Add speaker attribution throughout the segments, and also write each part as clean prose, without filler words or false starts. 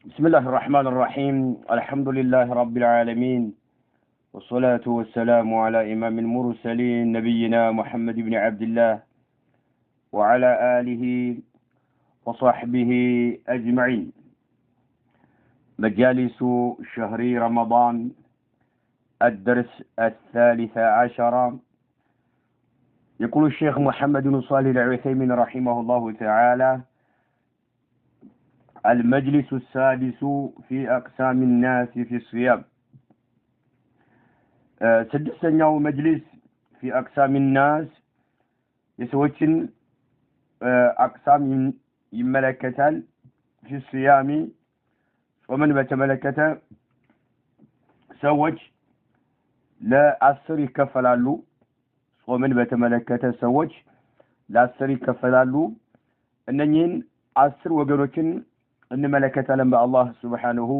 Speaker 1: بسم الله الرحمن الرحيم. الحمد لله رب العالمين، والصلاة والسلام على إمام المرسلين نبينا محمد بن عبد الله وعلى آله وصحبه أجمعين. مجالس شهر رمضان، الدرس 13. يقول الشيخ محمد بن صالح العثيمين رحمه الله تعالى: المجلس السادس في أقسام الناس في الصيام. سدسناو مجلس في أقسام الناس يسوتشن أقسام يملكتال في الصيام، ومن بتملكته سوج لا أسر يكفلالو، ومن بتملكته سوج لا أسر يكفلالو. أنين أسر وجروتشن إن ملكة لما الله سبحانه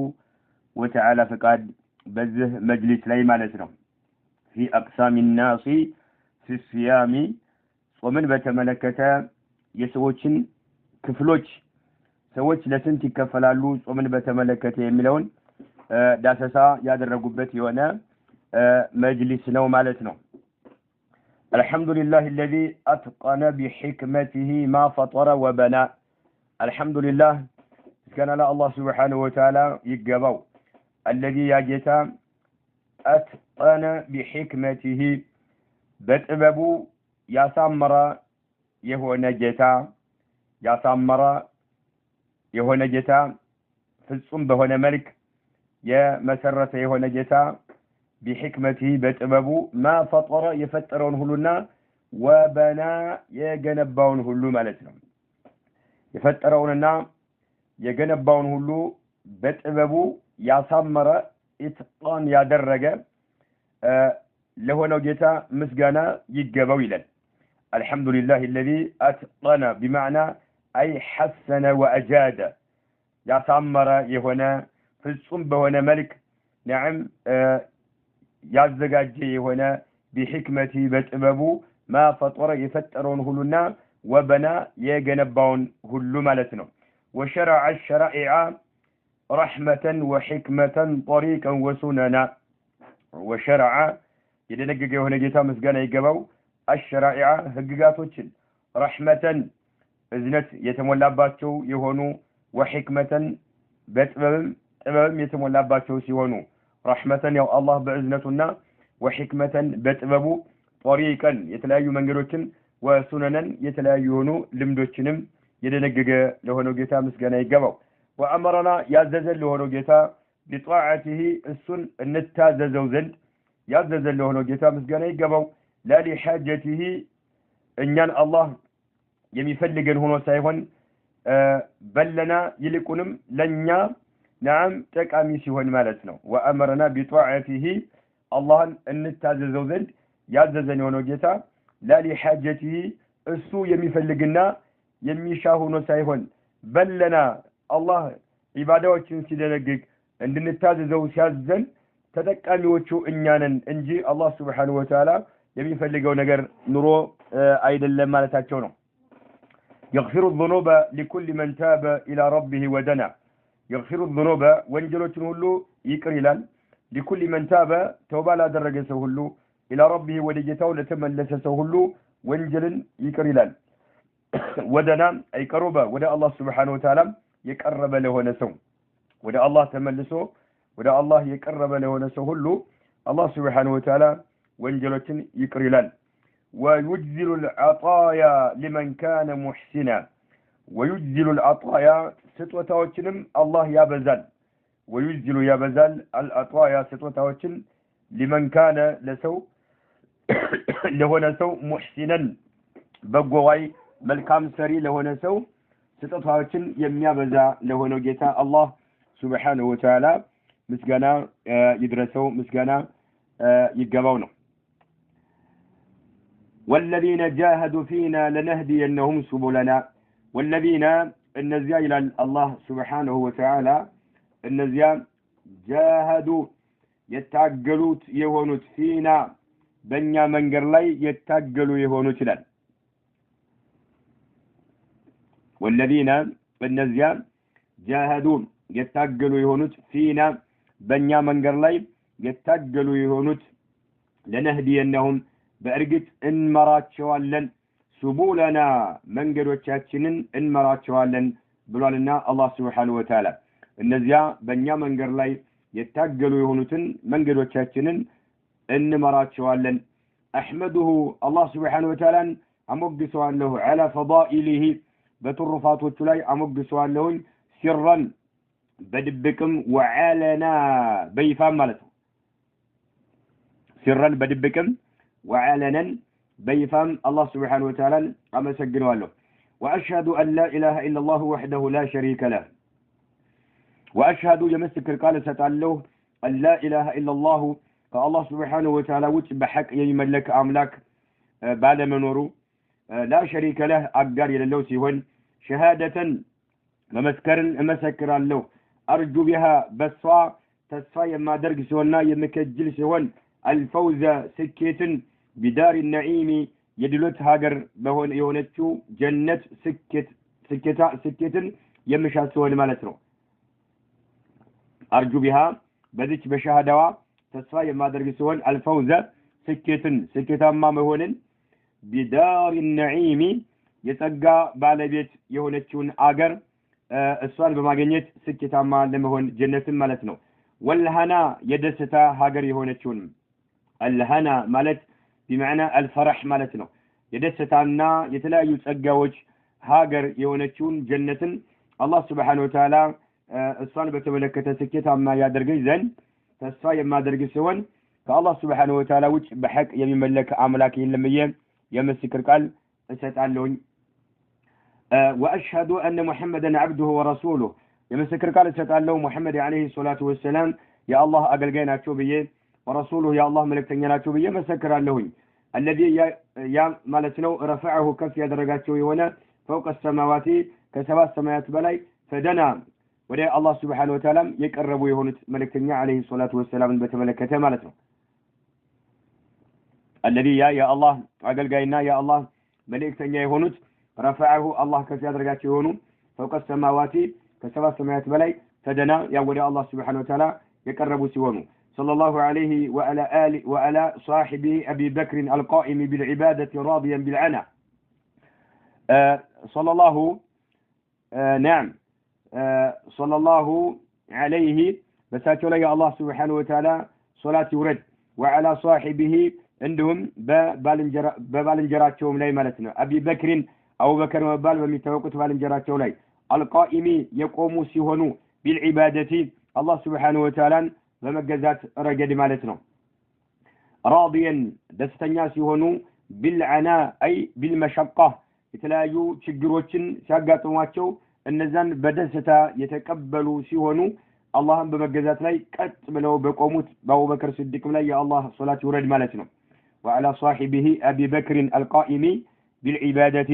Speaker 1: وتعالى فقد بزه مجلس لا مالتنا في أقسام الناس في الصيام، ومن بتملكة يسوتشن كفلوش سوتش لسنتي كفلالو، ومن بتملكة يملون داسسا يادر رقبتي وانا مجلس نو مالتنا. الحمد لله الذي أتقن بحكمته ما فطر وبنى. الحمد لله كان لا الله سبحانه وتعالى يقبو الذي يجتا أتقن بحكمته بتببو يسمر يهو نجتا يسمر يهو نجتا في الصنب هنا ملك يا مسرة يهو نجتا بحكمته بتببو ما فطر يفترون هلونا وبنا يجنبون هلو مالتنا يفتروننا የገነባውን ሁሉ በጥበቡ ያሳመረ ኢትቃን ያደረገ ለሆነው ጌታ ምስጋና ይገባው ይላል። አልহামዱሊላህ الذي أتقن بمعنى أي حسن وأجاد ያሳመረ የሆነ ፍጹም በሆነ መልክ نعم ያዘጋጀ የሆነ بحكمته በጥበቡ ما فطر የፈጠረውን ሁሉና وبنا የገነባውን ሁሉ ማለት ነው። وشرع الشرائع رحمة وحكمة طريقا وسننا. وشرع يدنقق هنا جيتا مسقانا يقبو الشرائع هققاتوچن رحمة إذنت يتمولاباتو يهونو وحكمة بتبم يتمولاباتو سيهونو رحمة يو الله بعزنتنا وحكمة بتببو طريقا يتلايو منقروچن وسننا يتلايونو لمدوچنم يدنقق لهونو جيتا مسقانا يقبو. وأمرنا يعززل لهونو جيتا بطاعته السن النتاززو زند يعززل لهونو جيتا مسقانا يقبو لا لحاجته إنيان الله يميفلقن هونو سايهون بل لنا يلقنم لنيا نعم تكامي سيهون مالتنا. وأمرنا بطاعته الله النتاززو زند يعززل لهونو جيتا لا لحاجته السو يميفلقنا የሚሻሁኖ ሳይሆን በለና አላህ ኢባዳዎችን ሲደነግግ እንድንታዘዘው ሲያዘን ተጠቃሚዎቹ እኛንን እንጂ አላህ Subhanahu Wa Ta'ala የሚፈልገው ነገር ኑሮ አይደለም ማለታቸው ነው። يغفر الذنوب لكل من تاب الى ربه ودنا. يغفر الذنوب ወንጀሎችን ሁሉ ይቅር ይላል لكل من تاب ተውባ ላደረገ ሰው ሁሉ الى ربه ወደ ጌታው ለተመለሰ ሰው ሁሉ ወንጀልን ይቅር ይላል። ودنا أي قربة ودا الله سبحانه وتعالى يقرب له نسو ودا الله تملسو ودا الله يقرب له نسو هلو الله سبحانه وتعالى وانجلتن يقرلان. ويجزل العطايا لمن كان محسنا. ويجزل العطايا ستوتاوچنم الله يابزال. ويجزل يابزال العطايا ستوتاوچن لمن كان لسو له نسو محسنا بقواي መልካም ሰሪ ለሆነ ሰው ስጦታዎችን የሚያበዛ ለሆነው ጌታ አላህ Subhanahu Wa Ta'ala ምስጋና ይድረሰው፣ ምስጋና ይገባው ነው። والذين جاهدوا فينا لنهدينهم سبلنا. والذين النزيا الى الله سبحانه وتعالى النزيا جاهدوا يتعجلوا يهونوا فينا بنيا منجر لاي يتعجلوا يهونوا ይላል። والذين النزيان جاهدوا የታገሉ የሆኑት ፊና በእኛ መንገድ ላይ የታገሉ የሆኑት ለነህዲየነሁም በእርግጥ እንመራቸዋለን ሱቡለና መንገዶቻችንን እንመራቸዋለን ብሏልና አላህ Subhanahu Wa Ta'ala እነዚያ በእኛ መንገድ ላይ የታገሉ የሆኑትን መንገዶቻችንን እንመራቸዋለን አህመዱሁ አላህ Subhanahu Wa Ta'ala አሞግሰዋለሁ على فضائله በትሩፋቶቹ ላይ አሞግሰዋለሁኝ ሲራን በድብቅም ወዓለና በይፋም ማለት ነው ሲራን በድብቅም ወዓለናን በይፋም አላህ Subhanahu Wa Ta'ala አመሰግነዋለሁ وأشهد أن لا إله إلا الله وحده لا شريك له وأشهد يمسك قال ستعلو أن لا إله إلا الله فالله سبحانه وتعالى وتبحق يملك أملاك بعد منوره لا شريك له أقدر لله سيهن شهادة مسكر له أرجو بها بسوا تسفى ما درج سونا يمكجل سوان الفوز سكيت بدار النعيم يدلت هاجر بهون يونتشو جنة سكت يمشى سوان مالترو أرجو بها بديش بشهادة تسفى ما درج سوان الفوز سكت ما مهون بدار النعيم يتقى بالبيت يونتشون آجر السؤال بماجنيت سكت ما لمهون جنة مالتنو والهنا يدستا هاجر يونتشون الهنا مالت بمعنى الفرح مالتنا يدستانا يتلاقي يتسقاوج هاجر يونتشون جنة الله سبحانه وتعالى الصالح بتملكة سكيتا ما يادرقي زن تسفى ما درقي سوان فالله سبحانه وتعالى وش بحق يملك أملاكي لما يمسكر قال ستعلون وأشهد أن محمدا عبده ورسوله يمسكر قال ستعلون محمد عليه الصلاة والسلام يا الله أقل قينا تشوبيه ورسوله يا الله ملك تنينا تشوبيه مسكر اللهوي الذي يا مالتنو رفعه كف يا درجات شويونا فوق السماوات كسبع السماوات بلاي فدنا ودي الله سبحانه وتعالى يقربوا يهون ملك تنيا عليه الصلاة والسلام بتملكته مالته الذي يا الله أقل قينا يا الله ملك تنيا يهونت رفعه الله كف يا درجات شويونو فوق السماوات كسبع السماوات بلاي فدنا يا ودي الله سبحانه وتعالى يقربوا سيونو صلى الله عليه وعلى آله وعلى صاحبه أبي بكر القائم بالعبادة راضيا بالعنى صلى الله نعم صلى الله عليه بساتوا لي الله سبحانه وتعالى صلاة ورد وعلى صاحبه عندهم ببالنجراتهم لي مالتنا أبي بكر أو بكر وبال ومتوقت بالنجراتهم لي القائم يقوم سيهنو بالعبادة الله سبحانه وتعالى በመገዛት ረገድ ማለት ነው راضيا ደስተኛ ሲሆኑ بالعنا أي بالمشقة የተለያዩ ችግሮችን ሲያጋጥሟቸው እነዛን በደስታ የተቀበሉ ሲሆኑ አላህን በመገዛት ላይ ቀጥ ብለው በቆሙት በአቡበክር ሲዲቅም ላይ የአላህ ሶላት ይውረድ ማለት ነው وعلى صاحبه أبي بكر القائم بالعبادة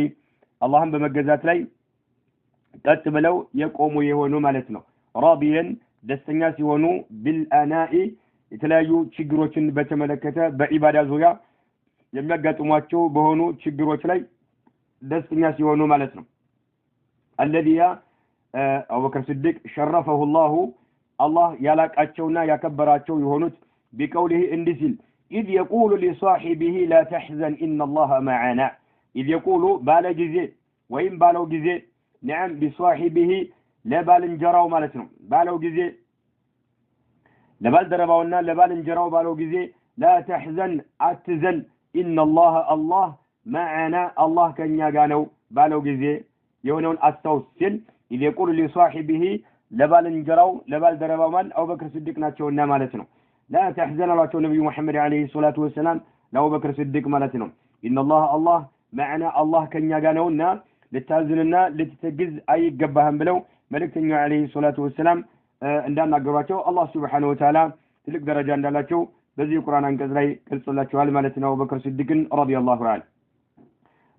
Speaker 1: አላህን በመገዛት ላይ ቀጥ ብለው የቆሙ የሆኑ ማለት ነው راضيا ደስተኛ ሲሆኑ بالأناء የተለያዩ ችግሮችን በተመለከተ በኢባዳ ዙሪያ የሚያጋጥሟቸው በሆኑ ችግሮች ላይ ደስተኛ ሲሆኑ ማለት ነው الذي أبو بكر الصديق شرفه الله ያላቃቸውና ያከበራቸው የሆኑት بقوله እንዲል إذ يقول لصاحبه لا تحزن إن الله معنا إذ يقول بالجزء وإن بالو جزء نعم بصاحبه ለባልንጀራው ማለት ነው ባለው ጊዜ ለባልደረባውና ለባልንጀራው ባለው ጊዜ لا تحزن አትዘን إن الله معنا الله ከኛ ጋር ነው ባለው ጊዜ የሆነውን አስተውል ሲል إذ يقول لصاحبه ለባልንጀራው ለባልደረባው ማን አቡበክር ሲዲቅ ናቸውና ማለት ነው لا تحزن አላቸው ነብዩ መሐመድ አለይሂ ሰላቱ ወሰለም ለአቡበክር ሲዲቅ ማለት ነው إن الله معنا الله ከኛ ጋር ነውና ልታዝንና ልትተግዝ አይገባህም ብለው መልእክተኛው አለይሂ ሰላቱ ወሰለም እንዳናገሯቸው አላህ Subhanahu Wa Ta'ala ትልቅ ደረጃ እንዳላቸው በዚህ ቁርአን አንቀጽ ላይ ገልጾላቸዋል ማለት ነው አቡበክር ሲዲቅን ረዲየላሁ ዐንሁ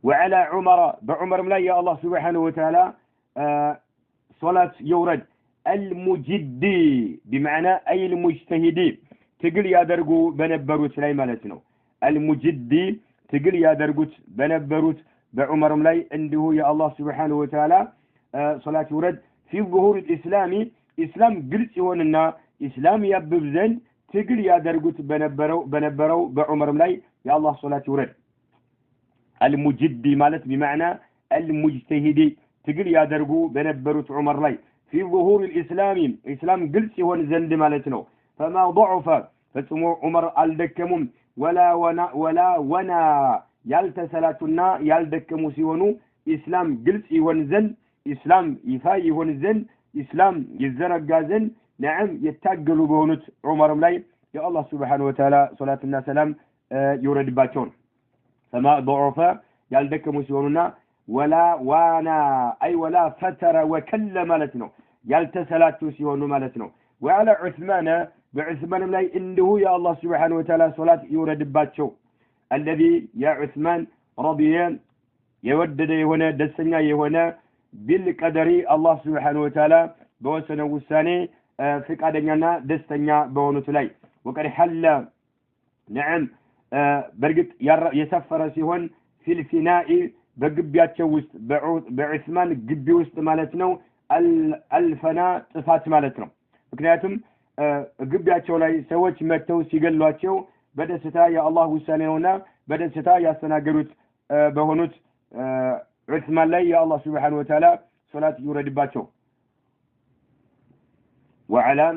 Speaker 1: وعلى عمر بعمر لا يا الله سبحانه وتعالى صلاة يورد المجدي بمعنى أي المجتهدي تقل يا درجو بنبروت لا مالتنا المجدي تقل يا درجوت بنبروت بعمر ملاي عنده يا الله سبحانه وتعالى صلاة يورد في ظهور الإسلام ኢስላም ግልጽ ይሆንና ኢስላም ያብብ ዘንድ ትግል ያደርጉት በነበረው በዑመርም ላይ የአላህ ሶላት ይውረድ። አልሙጅዲ ማለት بمعنى المجتهد ትግል ያደርጉ በነበሩት ዑመር ላይ في ظهور الإسلام ኢስላም ግልጽ ይሆን ዘንድ ማለት ነው። فما ضعف ፈጽሞ ዑመር አልደከሙም ولا ونا ያልተሰላቱና ያልደከሙ ሲሆኑ ኢስላም ግልጽ ይሆን ዘንድ ኢስላም ይፋ ይሆን ዘንድ ኢስላም ይዘረጋ ዘንድ ነዓም የታገሉ በሆኑት ዑመርም ላይ የአላህ Subhanahu Wa Ta'ala ሶላትና ሰላም ይወረድባቸው። فما ضعف ያልደከሙ ሲሆኑና ولا وانا اي ولا فتر وكل ማለት ነው ያልተሰላቱ ሲሆኑ ማለት ነው። وعلى عثمان بعثمان ላይ እንዲሁ የአላህ Subhanahu Wa Ta'ala ሶላት ይወረድባቸው። الذي يا عثمان رضي የወደደ የሆነ ደስተኛ የሆነ بالقدر الله سبحانه وتعالى በወሰነው ውሳኔ ፍቃደኛና ደስተኛ በሆኑት ላይ وقد حل نعم በርግጥ የሰፈረ ሲሆን في الفناء በግቢያቸው ውስጥ በዑስማን ግቢ ውስጥ ማለት ነው አልፈና ጥፋት ማለት ነው። ምክንያቱም ግቢያቸው ላይ ሰዎች መተው ሲገሏቸው በደስታ የአላህ ውሳኔ ነውና በደስታ ያስተናገዱት በሆኑት ዑስማን ላይ የአላህ Subhanahu Wa Ta'ala ሶላት ይወረድባቸው። وعلى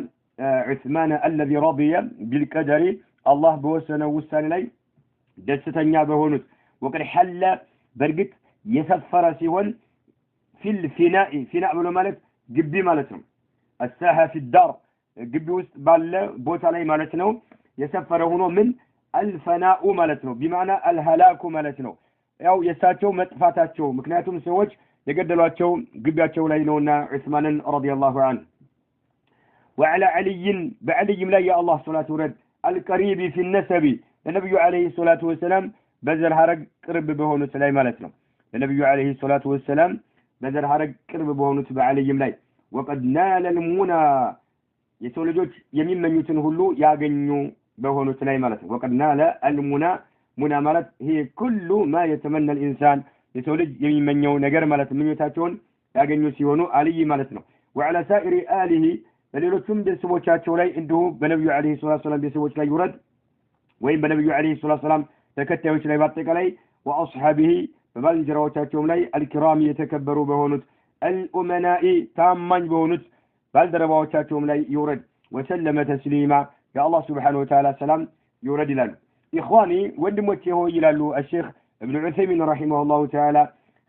Speaker 1: عثمان الذي رضي بالقدر الله በወሰነው ውሳኔ ላይ ደስተኛ በሆኑት وقد حل በርግጥ የሰፈረ ሲሆን في الفناء فناء ብሎ ማለት ግቢ ማለት ነው። الساحة في الدار ግቢ ውስጥ ባለ ቦታ ላይ ማለት ነው የሰፈረ ሆኖ ምን الفناء ማለት ነው بمعنى الهلاك ማለት ነው። ያው የሳቸው መጥፋታቸው ምክንያቱም ሰዎች የገደሏቸው ግቢያቸው ላይ ነውና ዑስማንን ረዲየላሁ ዐንሁ። وعلى علي بعليም ላይ የአላህ ሶላት ወረድ القريب في النسب ለነብዩ አለይሂ ሰላቱ ወሰለም በዘር ሐረግ ቅርብ በሆኑት ላይ ማለት ነው። ለነብዩ አለይሂ ሰላቱ ወሰለም በዘር ሐረግ ቅርብ በሆኑት በአለይም ላይ وقد نال المنى የሰው ልጆች የሚመኙትን ሁሉ ያገኙ በሆኑት ላይ ማለት ነው። وقد نال المنى منى ማለት ይሄ كل ما يتمنى الانسان የሰው ልጅ የሚመኘው ነገር ማለት ምኞታቸውን ያገኙ ሲሆኑ አልይ ማለት ነው። وعلى سائر آله በሌሎችም ቤተሰቦቻቸው ላይ እንዲሁ በነብዩ አለይሂ ሰላቱ ወሰለም ቤተሰቦች ላይ ይውረድ ወይም በነብዩ አለይሂ ሰላቱ ወሰለም ተከታዮች ላይ በአጠቃላይ وأصحابه በባልንጀራዎቻቸው ላይ الكرام የተከበሩ በሆኑት الأمناء ታማኝ በሆኑት ባልደረባዎቻቸው ላይ ይውረድ وسلم تسليما يا الله سبحانه وتعالى سلام يورد ይላሉ። إخواني ወንድሞቼ ሆይ ይላሉ الشيخ ابن عثيمين رحمه الله تعالى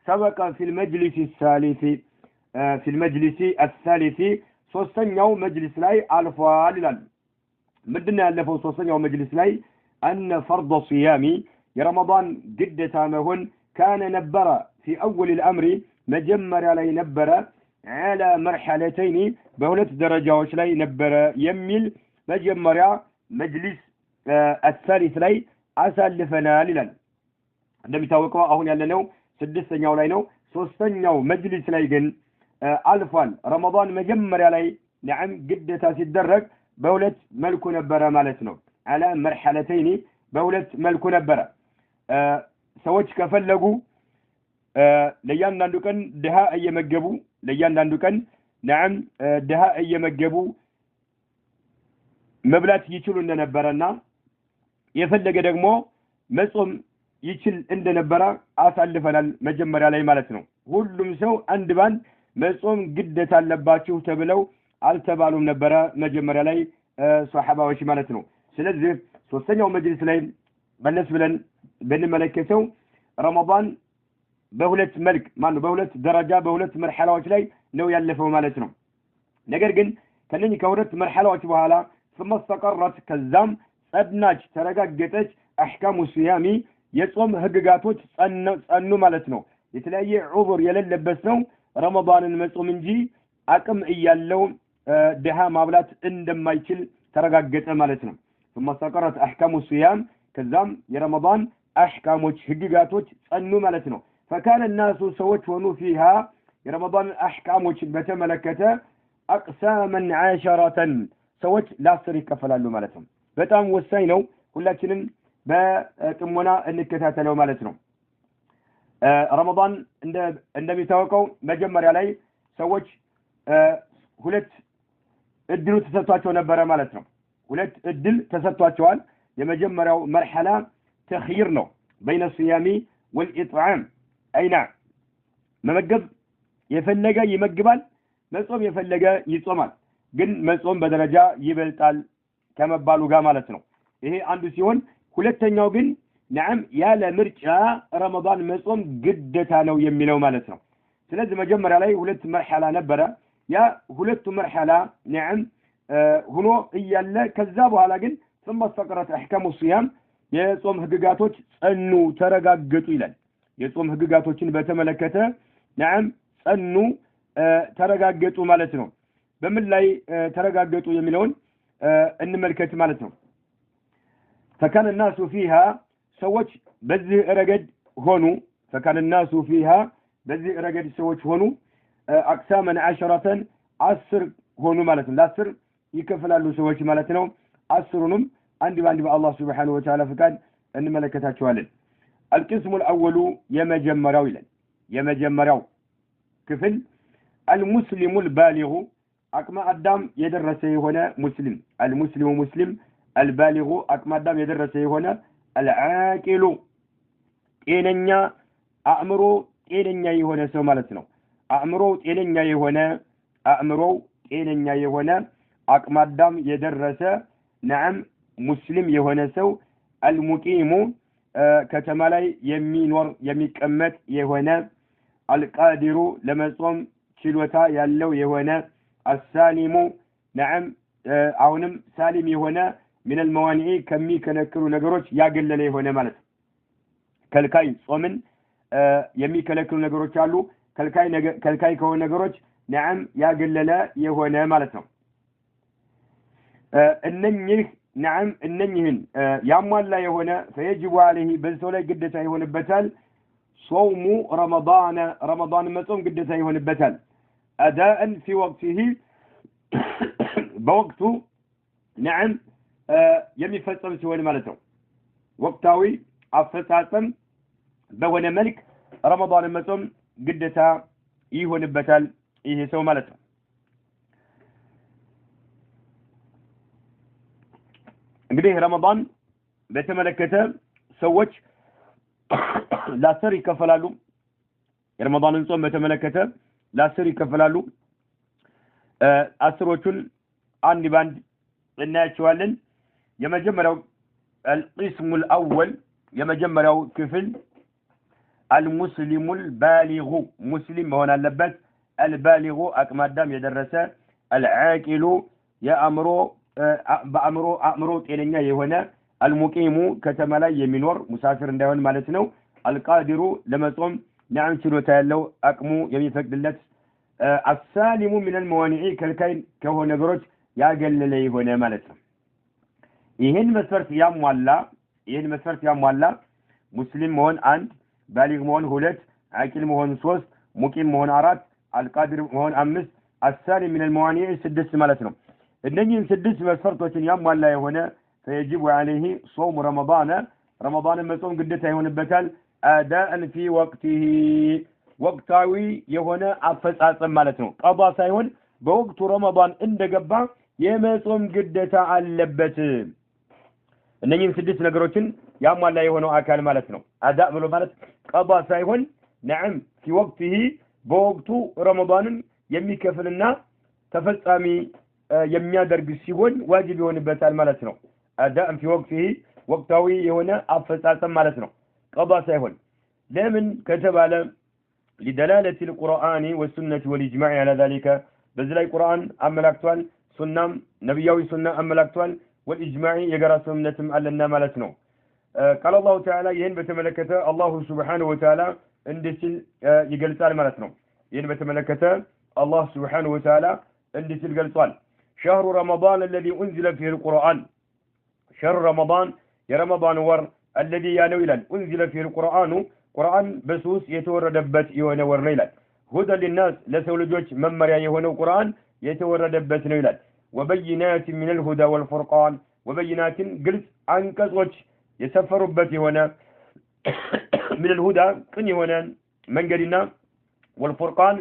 Speaker 1: سبق في المجلس الثالث ሶስተኛው መጅሊስ ላይ አልፏል ይላል። ምንድነው ያለፈው ሶስተኛው መጅሊስ ላይ أن فرض الصيام የረመዳን ግዴታ መሆን كان نبر في أول الأمر መጀመሪያ ላይ ነበረ على مرحلتين በሁለት ደረጃዎች ላይ ነበረ የሚል መጀመሪያ መጅሊስ الثالث ላይ አሳልፈናል ይላል። እንደሚታወቀው አሁን ያለነው ስድስተኛው ላይ ነው። ሶስተኛው መጅሊስ ላይ ግን አልፏል። ረመዳን መጀመሪያ ላይ ነዓም ግዴታ ሲደረግ በሁለት መልኩ ነበረ ማለት ነው። على مرحلتين በሁለት መልኩ ነበረ። ሰዎች ከፈለጉ ለያንዳንዱ ቀን ድሃ እየመገቡ ለያንዳንዱ ቀን ነዓም ድሃ እየመገቡ መብላት ይችሉ እንደነበረና የፈለገ ደግሞ መጾም ይችል እንደነበረ አሳልፈናል መጀመሪያ ላይ ማለት ነው። ሁሉም ሰው አንድ ባንድ መጾም ግዴታ አለባችሁ ተብለው አልተባሉም ነበረ መጀመሪያ ላይ ሷሐባዎች ማለት ነው። ስለዚህ ሶስተኛው መጅሊስ ላይ መለስ ብለን ብንመለከተው ረመዳን በሁለት መልክ በሁለት ደረጃ በሁለት መርሐላዎች ላይ ነው ያለፈው ማለት ነው። ነገር ግን ከነኚህ ከሁለት መርሐላዎች በኋላ ثم استقرت ከዛም ጸድናች ተረጋገጠች አህካሙ ሲያሚ የጾም ህግጋቶች ጸኑ ማለት ነው። የተለያየ ዑذር የሌለበት ነው ረመዳንን መጾም እንጂ አቅም እያለው ድሃ ማብላት እንደማይችል ተረጋገጠ ማለት ነው። ثم استقرت احكام الصيام ከዛም የረመዳን አህካሞች ህግጋቶች ጸኑ ማለት ነው። فكان الناس ሰዎች ሆኑ فيها የረመዳን አህካሞች በተመለከተ اقساما 10 ሰዎች ለ10 ይከፈላሉ ማለት ነው። በጣም ወሳኝ ነው። ሁላችንም በጥሞና እንከታተለው ማለት ነው። ረመዳን እንደሚታወቀው መጀመሪያ ላይ ሰዎች ሁለት እድሉ ተሰጥቷቸው ነበር ማለት ነው ሁለት እድል ተሰጥቷቸዋል የመጀመሪያው መርሐላ ተኽይር ነው بين الصيام والإطعام አይና መመገብ የፈለገ ይመግባል መጾም የፈለገ ይጾማል ግን መጾም በደረጃ ይበልጣል ከመባሉ ጋር ማለት ነው ይሄ አንዱ ሲሆን ሁለተኛው ግን نعم ያለ ምርጫ ረመዳን መጾም ግዴታ ነው የሚለው ማለት ነው ስለዚህ መጀመሪያ ላይ ሁለት መርሐላ ነበር ያ ሁለቱ መርሐላ نعم ሆኖ እያለ ከዛ በኋላ ግን ثم استقرت احكام الصيام የጾም ህግጋቶች ጸኑ ተረጋገጡ ይላል የጾም ህግጋቶችን በተመለከተ نعم ጸኑ ተረጋገጡ ማለት ነው በምን ላይ ተረጋገጡ የሚለውን እንመልከት ማለት ነው فكان الناس فيها ሰዎች በዚህ ረገድ ሆኑ فكان الناس فيها በዚህ ረገድ ሰዎች ሆኑ اقساما 10 ሆኑ ማለት ነው ለ10 ይከፈላሉ ሰዎች ማለት ነው 10ንም አንድ ባንድ በአላህ Subhanahu Wa Ta'ala ፍቃድ እንመለከታቸዋለን القسم الاول የመጀመሪያው ይላል የመጀመሪያው ክፍል المسلم البالغ አቅመ አዳም የደረሰ የሆነ ሙስሊም المسلم مسلم البالغ አቅመ አዳም የደረሰ የሆነ العاقل ጤነኛ አእምሮ ጤነኛ የሆነ ሰው ማለት ነው አእምሮ ጤነኛ የሆነ አቅመ አዳም የደረሰ نعم ሙስሊም የሆነ ሰው المقيم ከተማ ላይ የሚኖር የሚቀመጥ የሆነ القادر ለመጾም ችሎታ ያለው የሆነ السالم نعم አሁንም ሳሊም የሆነ من الموانع ከሚከለክሉ ነገሮች ያገለለ የሆነ ማለት ከልካይ ጾምን የሚከለክሉ ነገሮች አሉ ከልካይ ከሆነ ነገሮች نعم ያገለለ የሆነ ማለት ነው እነኚህ نعم እነኚህን ያሟላ የሆነ فيجب عليه በሰው ላይ ግዴታ ይሆንበታል صوم رمضان መጾም ግዴታ ይሆንበታል أداء في وقته በወቅቱ نعم የሚፈጸም ሲሆን ማለት ነው ወቅታዊ አፈጻጸም በሆነ መልክ ረመዳን መጾም ግዴታ ይሆንበታል ይሄ ሰው ማለት ነው እንግዲህ ረመዳን በተመለከተ ሰዎች ለ10 ይከፈላሉ የረመዳንን ጾም በተመለከተ ለ10 ይከፈላሉ 10ዎቹን አንድ ባንድ እናያቸዋለን የመጀመሪያው القسم الاول የመጀመሪያው ክፍል المسلم البالغ مسلم መሆን አለበት البالغ አቅመ አዳም የደረሰ العاقل በአእምሮ ጤነኛ የሆነ المقيم ከተማ ላይ የሚኖር ሙሳፊር እንዳይሆን ማለት ነው القادر ለመጾም نعم ችሎታ ያለው አቅሙ የሚፈቅድለት السالم من الموانع ከልካይ ከሆነ ነገሮች ያገለለ የሆነ ማለት ነው ይሄን መስፈርት ያሟላ ሙስሊም መሆን 1 ባሊግ መሆን 2 አቂል መሆን 3 ሙቂም መሆን 4 القادر መሆን 5 السالم من الموانع 6 ማለት ነው እነኚህን 6 መስፈርቶችን ያሟላ የሆነ فيجب عليه صوم رمضان መጾም ግዴታ ይሆንበታል أداء في وقته ወቅታዊ የሆነ አፈጻጸም ማለት ነው ቀባ ሳይሆን በወቅቱ ረመዳን እንደገባ የመጾም ግዴታ አለበት እነኚህን 6 ነገሮችን ያሟላ የሆነው አካል ማለት ነው አዳ ብሎ ማለት ቀባ ሳይሆን نعم في وقته በወቅቱ ረመዳንን የሚከፍልና ተፈጻሚ የሚያደርግ ሲሆን ዋጅብ ይሆንበታል ማለት ነው አዳ في وقته ወቅታዊ የሆነ አፈጻጸም ማለት ነው ቀባ ሳይሆን ለምን ከተባለ لدلالة القرآن والسنة والإجماع على ذلك بزلاي قرآن أملاكتوان سنة نبيوي سنة أملاكتوان والإجماع يقرأ سنة ألنا مالتنا قال الله تعالى يهن بتملكته الله سبحانه وتعالى اندسل يقلتال مالتنا يهن بتملكته الله سبحانه وتعالى اندسل قلتال شهر رمضان الذي أنزل فيه القرآن شهر رمضان يا رمضان ور الذي ينويلا أنزل فيه القرآن قرآن بسوس يتوردبت يهون ورنيلات هدى للناس لسولجوج ممريا يهون قرآن يتوردبت نيلات وبينات من الهدى والفرقان وبينات قلت عن كزوج يسفربت هنا من الهدى كن هنا من قلنا والفرقان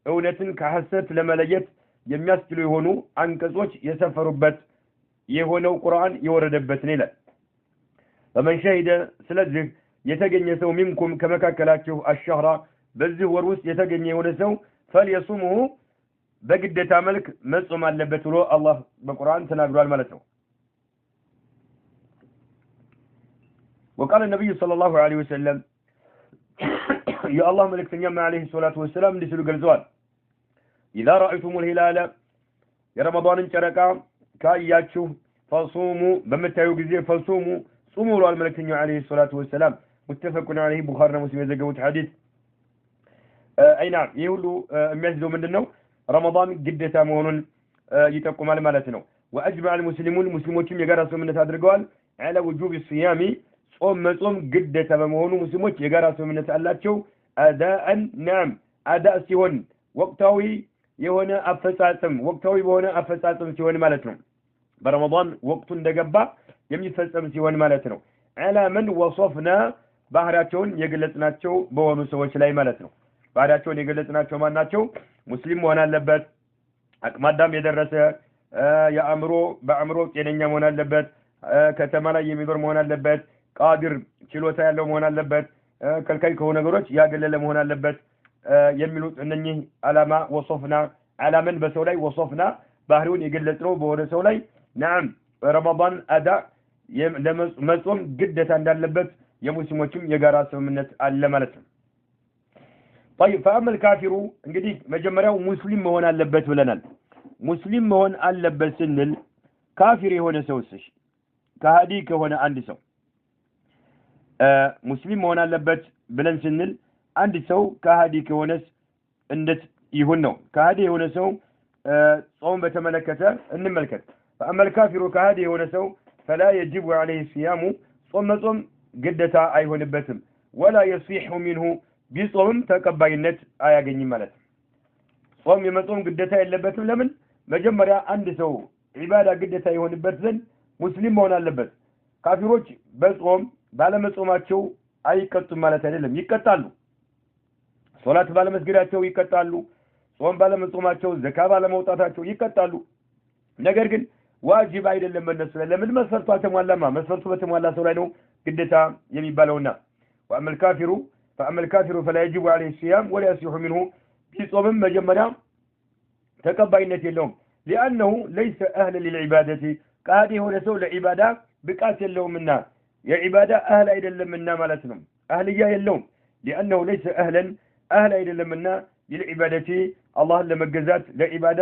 Speaker 1: أونة كحست لما ليت የሚያስችሉ የሆኑ አንቀጾች የሰፈሩበት የሆነው ቁርአን የወረደበት ነው ይላል። فمن شهد ስለዚህ የተገኘ ሰው ሚንኩም ከመካከላችሁ አሽህራ በዚህ ወር ውስጥ የተገኘ የሆነ ሰው فليصمه በግዴታ መልክ መጾም አለበት ብሎ አላህ በቁርአን ተናግሯል ማለት ነው። وقال النبي صلى الله عليه وسلم يا الله ملكتኛ عليه الصلاه والسلام እንዲህ ሲሉ ገልጸዋል إذا رأيتم الهلال የረመዳንን ጨረቃ ካያችሁ فصوموا በመታዩ ጊዜ فصوموا ጾሙ ብለዋል መልእክተኛው عليه الصلاه والسلام متفق عليه ቡኻሪና ሙስሊም የዘገቡት ሐዲስ አይና ይሄ ሁሉ የሚያስይዘው ምንድነው ረመዳን ግዴታ መሆኑን ይጠቁማል ማለት ነው። واجمع المسلمون ሙስሊሞችም የጋራ ስምምነት አድርገዋል على وجوب الصيام ጾም መጾም ግዴታ በመሆኑ ሙስሊሞች የጋራ ስምምነት አላቸው። አዳአን نعم አዳእ ሲሆን ወቅታዊ የሆነ አፈጻጸም ወቅታዊ በሆነ አፈጻጸም ሲሆን ማለት ነው። በረመዳን ወቅቱ እንደገባ የሚፈጸም ሲሆን ማለት ነው። على من وصفنا ባህሪያቸውን የገለጽናቸው በሆኑ ሰዎች ላይ ማለት ነው። ባህሪያቸውን የገለጽናቸው ማን ናቸው? ሙስሊም መሆን አለበት፣ አቅመ አዳም የደረሰ በአእምሮ ጤነኛ መሆን አለበት፣ ከተማ ላይ የሚኖር መሆን አለበት፣ ቃድር ችሎታ ያለው መሆን አለበት፣ ከልካይ ከሆኑ ነገሮች ያገለለ መሆን አለበት የሚሉት እነኚህ አላማ ወሶፍና አላመን በሰው ላይ ወሶፍና ባህሪውን የገለጽነው በሆነ ሰው ላይ نعم ረመዳን አዳ ለመጾም ግዴታ እንዳለበት የሙስሊሞችም የጋራ ስምምነት አለ ማለት ነው። طيب فاما الكافر እንግዲህ መጀመሪያው ሙስሊም መሆን አለበት ብለናል። ሙስሊም መሆን አለበት ስንል ካፊር የሆነ ሰውስ ከሃዲ ከሆነ አንድ ሰው ሙስሊም መሆን አለበት ብለን ስንል አንድ ሰው ከሃዲ ከሆነስ እንዴት ይሁን ነው? ከሃዲ የሆነ ሰው ጾም በተመለከተ እንመልከት። فاما الكافر كهادي የሆነ ሰው فلا يجب عليه الصيام ጾም ግዴታ አይሆንበትም ولا يصح منه ቢጾም ተቀባይነት አያገኝም ማለት ነው። ጾም የመጾም ግዴታ የለበትም። ለምን? መጀመሪያ አንድ ሰው ዒባዳ ግዴታ የሆነበት ዘንድ ሙስሊም መሆን አለበት። ካፊሮች በጾም ባለመጾማቸው አይቀጡም ማለት አይደለም፣ ይቀጣሉ። ሶላት ባለመስገዳቸው ይቀጣሉ። ጾም ባለመጾማቸው ዘካ ባለመውጣታቸው ይቀጣሉ። ነገር ግን ዋጅብ አይደለም በእነሱ ላይ። ለምን? መስፈርቱ አልተሟላማ። መስፈርቱ በተሟላ ሰው ላይ ነው ግዴታ የሚባለውና فأما الكافر فلا يجب عليه الصيام ولا يصح منه ቢጾምም መጀመሪያ ተቀባይነት የለውም لأنه ليس أهلا للعبادة ከሃዲ የሆነ ሰው ለዒባዳ ብቃት የለውምና የዒባዳ አህል አይደለምና ማለት ነው። አህልያ የለውም لأنه ليس أهل አይደለምና للعبادة አላህን ለመገዛት ለዒባዳ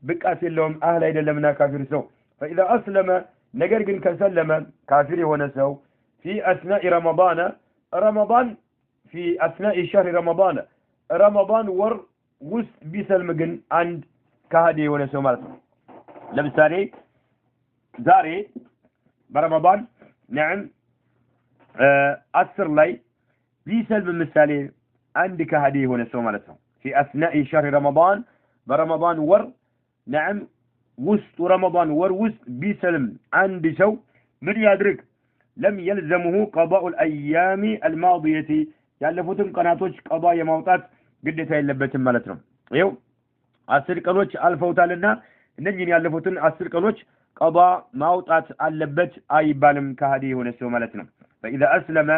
Speaker 1: ብቃት የለውም አህል አይደለምና ካፊር ሰው فإذا أسلم ነገር ግን ከሰለመ ካፊር የሆነ ሰው في أثناء رمضان في أثناء شهر رمضان ور ውስጥ ቢሰልም ግን አንድ ከሃዲ የሆነ ሰው ማለት ነው። ለምሳሌ ዛሬ በረመዳን نعم 10 ላይ ቢሰልም ምሳሌ አንድ ከሃዲ የሆነ ሰው ማለት ነው። في أثناء شهر رمضان برمضان ور نعم ውስጥ ረመዳን ወር ውስጥ ቢሰልም አንድ ሰው ምን ያድርግ? لم يلزمه قضاء الأيام الماضية ያለፉትን ቀናቶች ቀዷ የማውጣት ግዴታ የለበትም ማለት ነው። ይኸው 10 ቀኖች አልፈውታልና እነኚህን ያለፉትን 10 ቀኖች ቀዷ ማውጣት አለበት አይባልም ከሃዲ የሆነ ሰው ማለት ነው። فإذا أسلم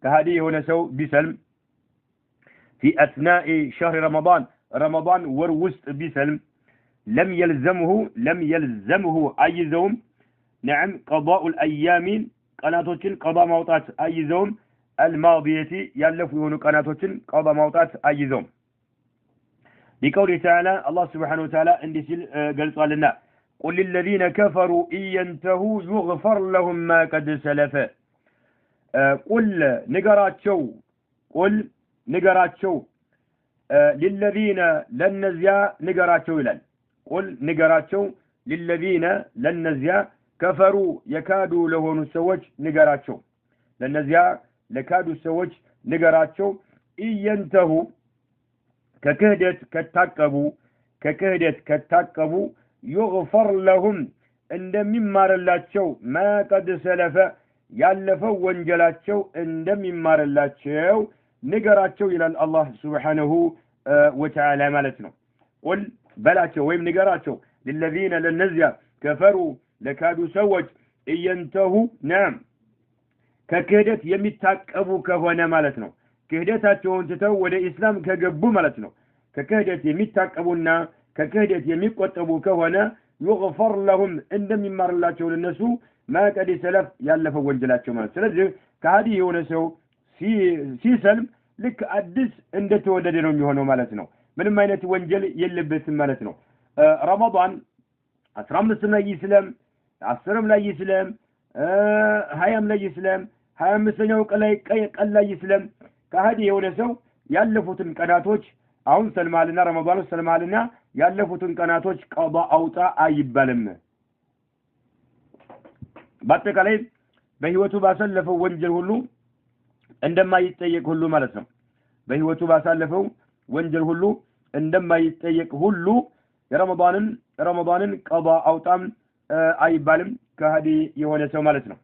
Speaker 1: ከሃዲ የሆነ ሰው ቢሰልም في أثناء شهر رمضان ور ውስጥ ቢሰልም لم يلزمه አይዘውም نعم قضاء الأيام ቀናቶችን ቀዷ ማውጣት አይዘውም الماضية ያለፉ የሆኑ ቀናቶችን ቀዷ ማውጣት አይዘውም بقوله تعالى الله سبحانه وتعالى እንዲህ ሲል ገልጿልና قل للذين كفروا إن ينتهوا يغفر لهم ما قد سلف قل ንገራቸው للذين لنزያ ንገራቸው ይላል قل ንገራቸው للذين لنزያ كفروا የካዱ ለሆኑ ሰዎች ንገራቸው ለነዚያ ለካዱ ሰዎች ንገራቸው እየንተሁ ከክህደት ከታቀቡ يغفر لهم እንደሚማርላቸው ما قد سلف ያለፈው ወንጀላቸው እንደሚማርላቸው ንገራቸው ይላል አላህ Subhanahu Wa Ta'ala ማለት ነው። قل بلاتشو ويم نقراتشو للذين للنزيا كفروا لكادوا سوج ينتهوا نعم ككهدت يمتاك أبو كهوانا مالتنا كهدتاتشو انتتو ودى إسلام كقبو مالتنا ككهدت يمتاك أبونا ككهدت يمكوت أبو كهوانا يغفر لهم عندما يمر الله للنسو ما قد سلف يالف وانجلاتشو مالت سلسل كهدي يونسو سي سلم لك أدس عند توددنهم يهونو مالتنا من ما ينت وانجل يلبس مالتنا رمضان أسرام لا يسلم عصرم لا يسلم هايم لا يسلم هايم مسنيو قال لا يسلم كهدي يونسو يالفوتن قناتوች አሁን ሰልማልና ረመዳን ሰልማልና ያለፉትን ቀናቶች ቀባ አውጣ አይባልም በአጠቃላይ በህይወቱ ባሳለፈው ወንጀል ሁሉ እንደማይጠየቅ ሁሉ ማለት ነው በህይወቱ ባሳለፈው ወንጀል ሁሉ እንደማይጠየቅ ሁሉ ረመዳንን ቀባ አውጣም አይባልም ከሃዲ የሆነ ሰው ማለት ነው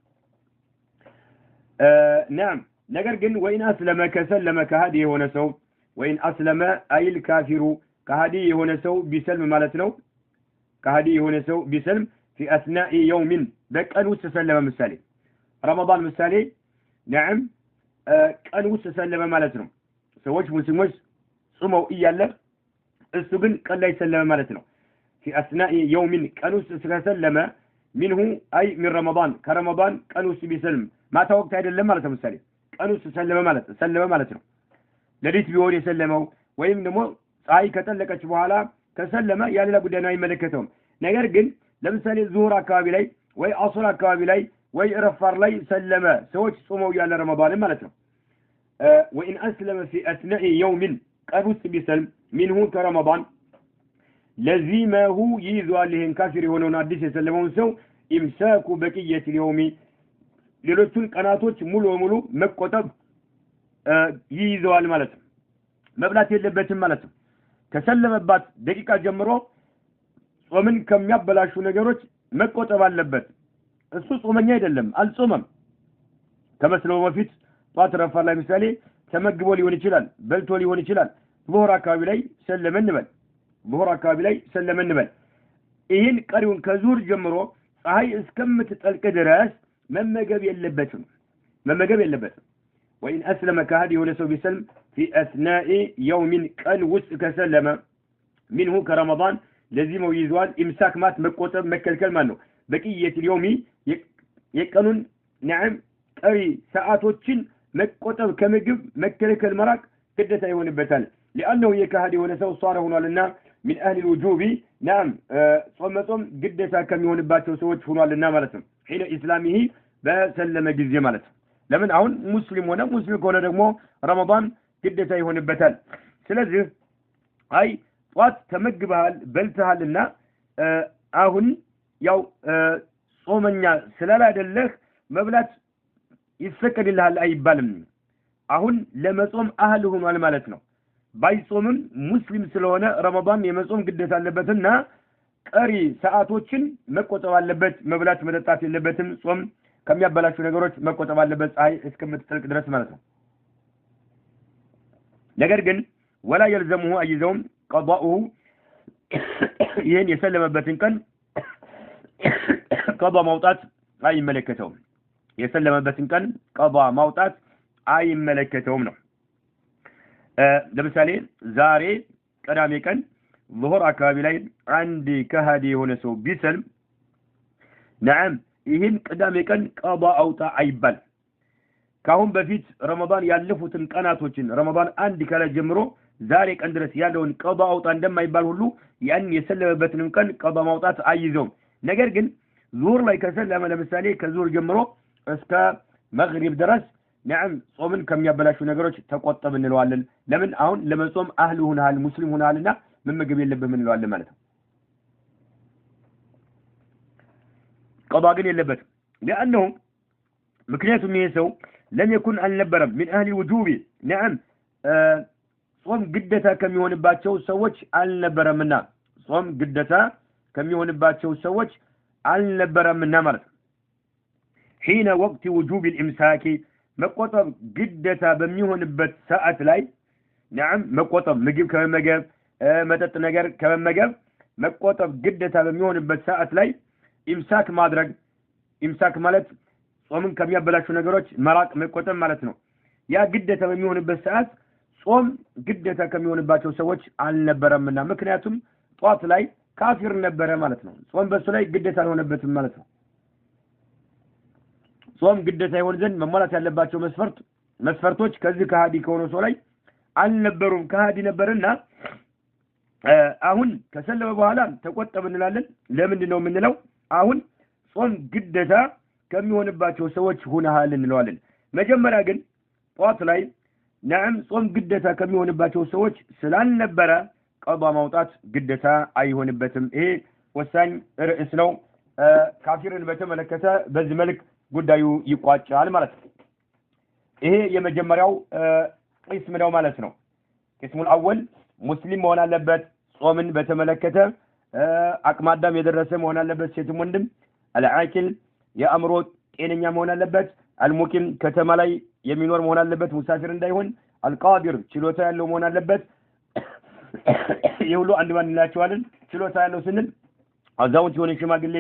Speaker 1: نعم ነገር ግን ወይና ስለመከሰለመ ከሃዲ የሆነ ሰው وإن أسلم أي الكافر كهدي يهونسو بسلم مالتنو كهدي يهونسو بسلم في أثناء يوم بك أنو تسلم مسالي رمضان مسالي نعم أنو تسلم مالتنو سوش مسلموش صمو إيالك السبن قال لا يسلم مالتنو في أثناء يوم أنو تسلم منه أي من رمضان كرمضان أنو بسلم ما توقت هذا اللي مالتنو مسالي أنو تسلم مالتنو ለዲት ቢሆን የሰለመው ወይም ደግሞ ፀሐይ ከጠለቀች በኋላ ከሰለመ ያለላ ጉዳይ አይመለከተውም ነገር ግን ለምሳሌ ዙሁር አካባቢ ላይ ወይ አስር አካባቢ ላይ ወይ ረፋር ላይ ሰለመ ሰዎች ጾመው ያለ ረመዳን ማለት ነው وإن أسلم في أثناء يوم قد بسلم منه كرمضان لزمه يذوال لهن كافر هنا አዲስ የሰለመውን ሰው إمساك بقية اليوم ሌሎቹን ቀናቶች ሙሉ ሙሉ መቆጠብ ይይዘዋል ማለት ነው መብላት የለበትም ማለት ነው ከሰለመባት ደቂቃ ጀምሮ ጾምን ከሚያበላሹ ነገሮች መቆጠብ አለበት እሱ ጾመኛ አይደለም አልጾመም ከመስለው በፊት ጧት ረፋር ላይ ምሳሌ ተመግቦ ሊሆን ይችላል በልቶ ሊሆን ይችላል ዙሁር አካባቢ ላይ ሰለመ እንበል ይህን ቀሪውን ከዙሁር ጀምሮ ፀሐይ እስከምትጠልቅ ድረስ መመገብ የለበትም وإن أسلم كهدي ونسو بسلم في أثناء يوم كان وسك سلم منه كرمضان لازم يزوال إمساك مات مكوتب مكلكل منه بقية اليوم يكنون نعم أي ساعاتوتشن مكوتب كمجب مكلكل مراك كدة يهون بتال لأنه يكهدي ونسو صار هنا لنا من أهل الوجوب نعم صمتهم قدة كم يهون باتو سوت هنا لنا مالتهم حين إسلامه بسلم جزية مالتهم ለምን አሁን ሙስሊም ከሆነ ደግሞ ረመዳን ግዴታ ይሆንበታል ስለዚህ አይ ጧት ተመግበሃል በልተሃልና አሁን ያው ጾመኛ ስላላደለህ መብላት ይፈቀድልሃል አይባልም አሁን ለመጾም አህል ሆኗል ማለት ነው ባይጾምም ሙስሊም ስለሆነ ረመዳን የመጾም ግዴታ አለበትና ቀሪ ሰዓቶችን መቆጠብ አለበት መብላት መጠጣት የለበትም ጾም ከሚያበላሹ ነገሮች መቆጠብ አለበት ፀሐይ እስከምትጠልቅ ድረስ ማለት ነው ነገር ግን ولا يلزمه ايزوم قضاؤه ይሄን የሰለመበትን ቀን ቀضا ማውጣት አይመለከተውም የሰለመበትን ቀን ቀضا ማውጣት አይመለከተውም ነው ለምሳሌ ዛሬ ቀዳሜ ቀን ዙሁር አካባቢ ላይ አንድ ከሃዲ የሆነ ሰው ቢሰልም نعم ይህን ቅዳሜ ቀን ቀባ አውጣ አይባል ካሁን በፊት ረመዳን ያለፉትን ቀናቶችን ረመዳን አንድ ካለ ጀምሮ ዛሬ ቀን ድረስ ያለውን ቀባ አውጣ እንደማይባል ሁሉ ያን የሰለበበትንም ቀን ቀባ ማውጣት አይዘው ነገር ግን ዙሁር ላይ ከሰለመ ለምሳሌ ከዙሁር ጀምሮ እስከ መግሪብ ድረስ نعم ጾምን ከሚያበላሹ ነገሮች ተቆጠብ እንለዋለን ለምን አሁን ለመጾም አህል ሆነሃል ሙስሊም ሆነሃልና መመገብ የለብህም እንለዋለን ማለት ነው قضاء يلبت لأنه مكنياتهم يسو لم يكن النبرم من أهل الوجوب نعم صوم قدتا كم يهون باتشو سوش النبرم منا صوم قدتا كم يهون باتشو سوش النبرم منا مرت حين وقت وجوب الإمساك مقوطب قدتا بميهون بات ساعة لاي نعم مقوطب مجيب كمان مجاب متت نجر كمان مجاب መቆጠብ ግዴታ በሚሆንበት ሰዓት ላይ ኢምሳክ ማድረግ ኢምሳክ ማለት ጾምን ከሚያበላሹ ነገሮች መራቅ መቆጠብ ማለት ነው። ያ ግዴታ በሚሆንበት ሰዓት ጾም ግዴታ ከሚሆንባቸው ሰዎች አልነበረምና ምክንያቱም ጧት ላይ ካፊር ነበረ ማለት ነው። ጾም በሱ ላይ ግዴታ አልሆነበትም ማለት ነው። ጾም ግዴታ ይሆን ዘንድ መሟላት ያለባቸው መስፈርቶች ከዚህ ከሃዲ ከሆነ ሰው ላይ አልነበሩም። ከሃዲ ነበርና አሁን ከሰለመ በኋላ ተቆጠብ እንላለን። ለምንድን ነው የምንለው? አሁን ጾም ግዴታ ከሚሆንባቸው ሰዎች ሆነሃል እንለዋለን። መጀመሪያ ግን ጧት ላይ ነዓም ጾም ግዴታ ከሚሆንባቸው ሰዎች ስላልነበረ ቀዷ ማውጣት ግዴታ አይሆንበትም። ይሄ ወሳኝ ርዕስ ነው። ካፊርን በተመለከተ በዚህ መልክ ጉዳዩ ይቋጫል ማለት ነው። ይሄ የመጀመሪያው ቅስም ነው ማለት ነው። ቅስሙል አወል ሙስሊም መሆን አለበት። ጾምን በተመለከተ አቅመ አዳም የደረሰ መሆን አለበት። ሴትም ወንድም አልዓቂል የአእምሮ ጤነኛ መሆን አለበት። አልሙቂም ከተማ ላይ የሚኖር መሆን አለበት። ሙሳፊር እንዳይሆን። አልቃዲር ችሎታ ያለው መሆን አለበት። የሁሉ አንድ ባንድ እንላቸዋለን። ችሎታ ያለው ስንል አዛውንት የሆነ ሽማግሌ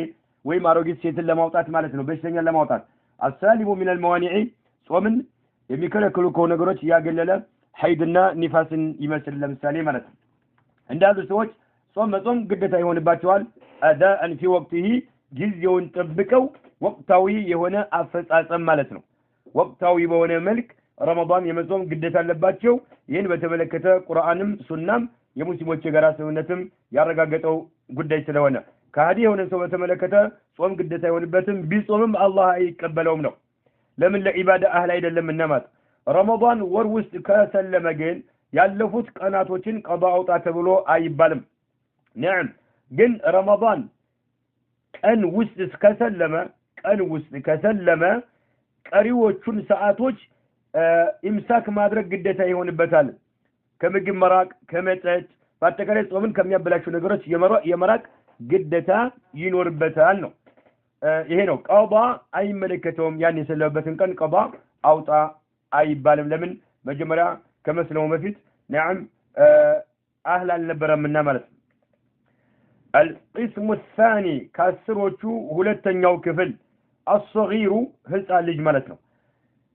Speaker 1: ወይም አሮጊት ሴትን ለማውጣት ማለት ነው። በሽተኛን ለማውጣት። አሳሊሙ ሚነል መዋኒዒ ጾምን የሚከለክሉ ከሆኑ ነገሮች ያገለለ ሐይድና ኒፋስን ይመስል ለምሳሌ ማለት ነው። እንዳሉ ሰዎች ጾም መጾም ግዴታ ይሆንባቸዋል። አዳአን ፊ ወቅቲሂ ጊዜውን ጠብቀው ወቅታዊ የሆነ አፈጻጸም ማለት ነው። ወቅታዊ በሆነ መልክ ረመዳን የመጾም ግዴታ አለባቸው። ይህን በተመለከተ ቁርአንም ሱናም የሙስሊሞች የጋራ ስምምነትም ያረጋገጠው ጉዳይ ስለሆነ ከሃዲ የሆነ ሰው በተመለከተ ጾም ግዴታ አይሆንበትም። ቢጾምም አላህ አይቀበለውም ነው። ለምን? ለኢባዳ አህል አይደለም እናማት። ረመዳን ወር ውስጥ ከሰለመ ግን ያለፉት ቀናቶችን ቀዷ አውጣ ተብሎ አይባልም። ነዓም ግን ረመዳን ቀን ውስጥ ከሰለመ ቀሪዎቹን ሰዓቶች ኢምሳክ ማድረግ ግዴታ ይሆንበታል። ከምግብ መራቅ፣ ከመጠጥ በአጠቃላይ ጾምን ከሚያበላሹ ነገሮች የመራቅ ግዴታ ይኖርበታል ነው። ይሄ ነው። ቀዷ አይመለከተውም። ያን የሰለበትን ቀን ቀዷ አውጣ አይባልም። ለምን? መጀመሪያ ከመስለሙ በፊት ነዓም አህል አልነበረምና ማለት ነው። القسم الثاني ከአስሮቹ ሁለተኛው ክፍል الصغير ህፃን ልጅ ማለት ነው።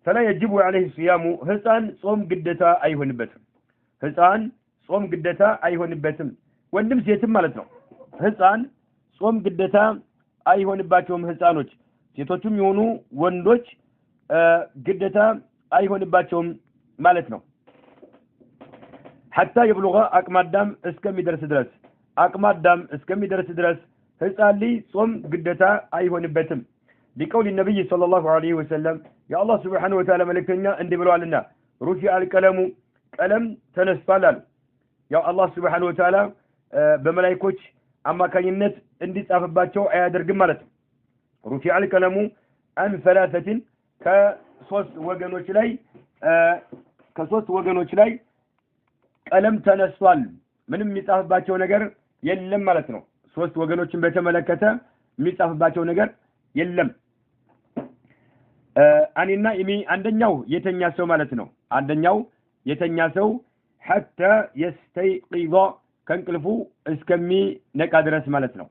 Speaker 1: فلا يجب عليه الصيام ህፃን ጾም ግዴታ አይሆንበትም። ወንድም ሴትም ማለት ነው። ህፃን ጾም ግዴታ አይሆንባቸውም። ህፃኖች ሴቶችም የሆኑ ወንዶች ግዴታ አይሆንባቸውም ማለት ነው። حتى يبلغ አቅመ አዳም እስከሚደርስ ድረስ ህፃን ልጅ ጾም ግዴታ አይሆንበትም። ሊቀውል ነብይ ሰለላሁ ዐለይሂ ወሰለም የአላህ ሱብሓነሁ ወተዓላ መልእክተኛ እንዲህ ብለዋልና ሩፊዐ አልቀለሙ ቀለም ተነስቷል አሉ። ያው አላህ ሱብሓነሁ ወተዓላ በመላእክቶች አማካኝነት እንዲጻፍባቸው አያደርግም ማለት ነው። ሩፊዐ አልቀለሙ አን ሰላሰቲን ከሶስት ወገኖች ላይ ቀለም ተነስቷል። ምንም የሚጻፍባቸው ነገር የለም ማለት ነው። ሶስት ወገኖችን በተመለከተ የሚጻፍባቸው ነገር የለም። አኒና ኢሚ አንደኛው የተኛ ሰው ማለት ነው። አንደኛው የተኛ ሰው حتى يستيقظ ከእንቅልፉ እስከሚነቃ ድረስ ማለት ነው።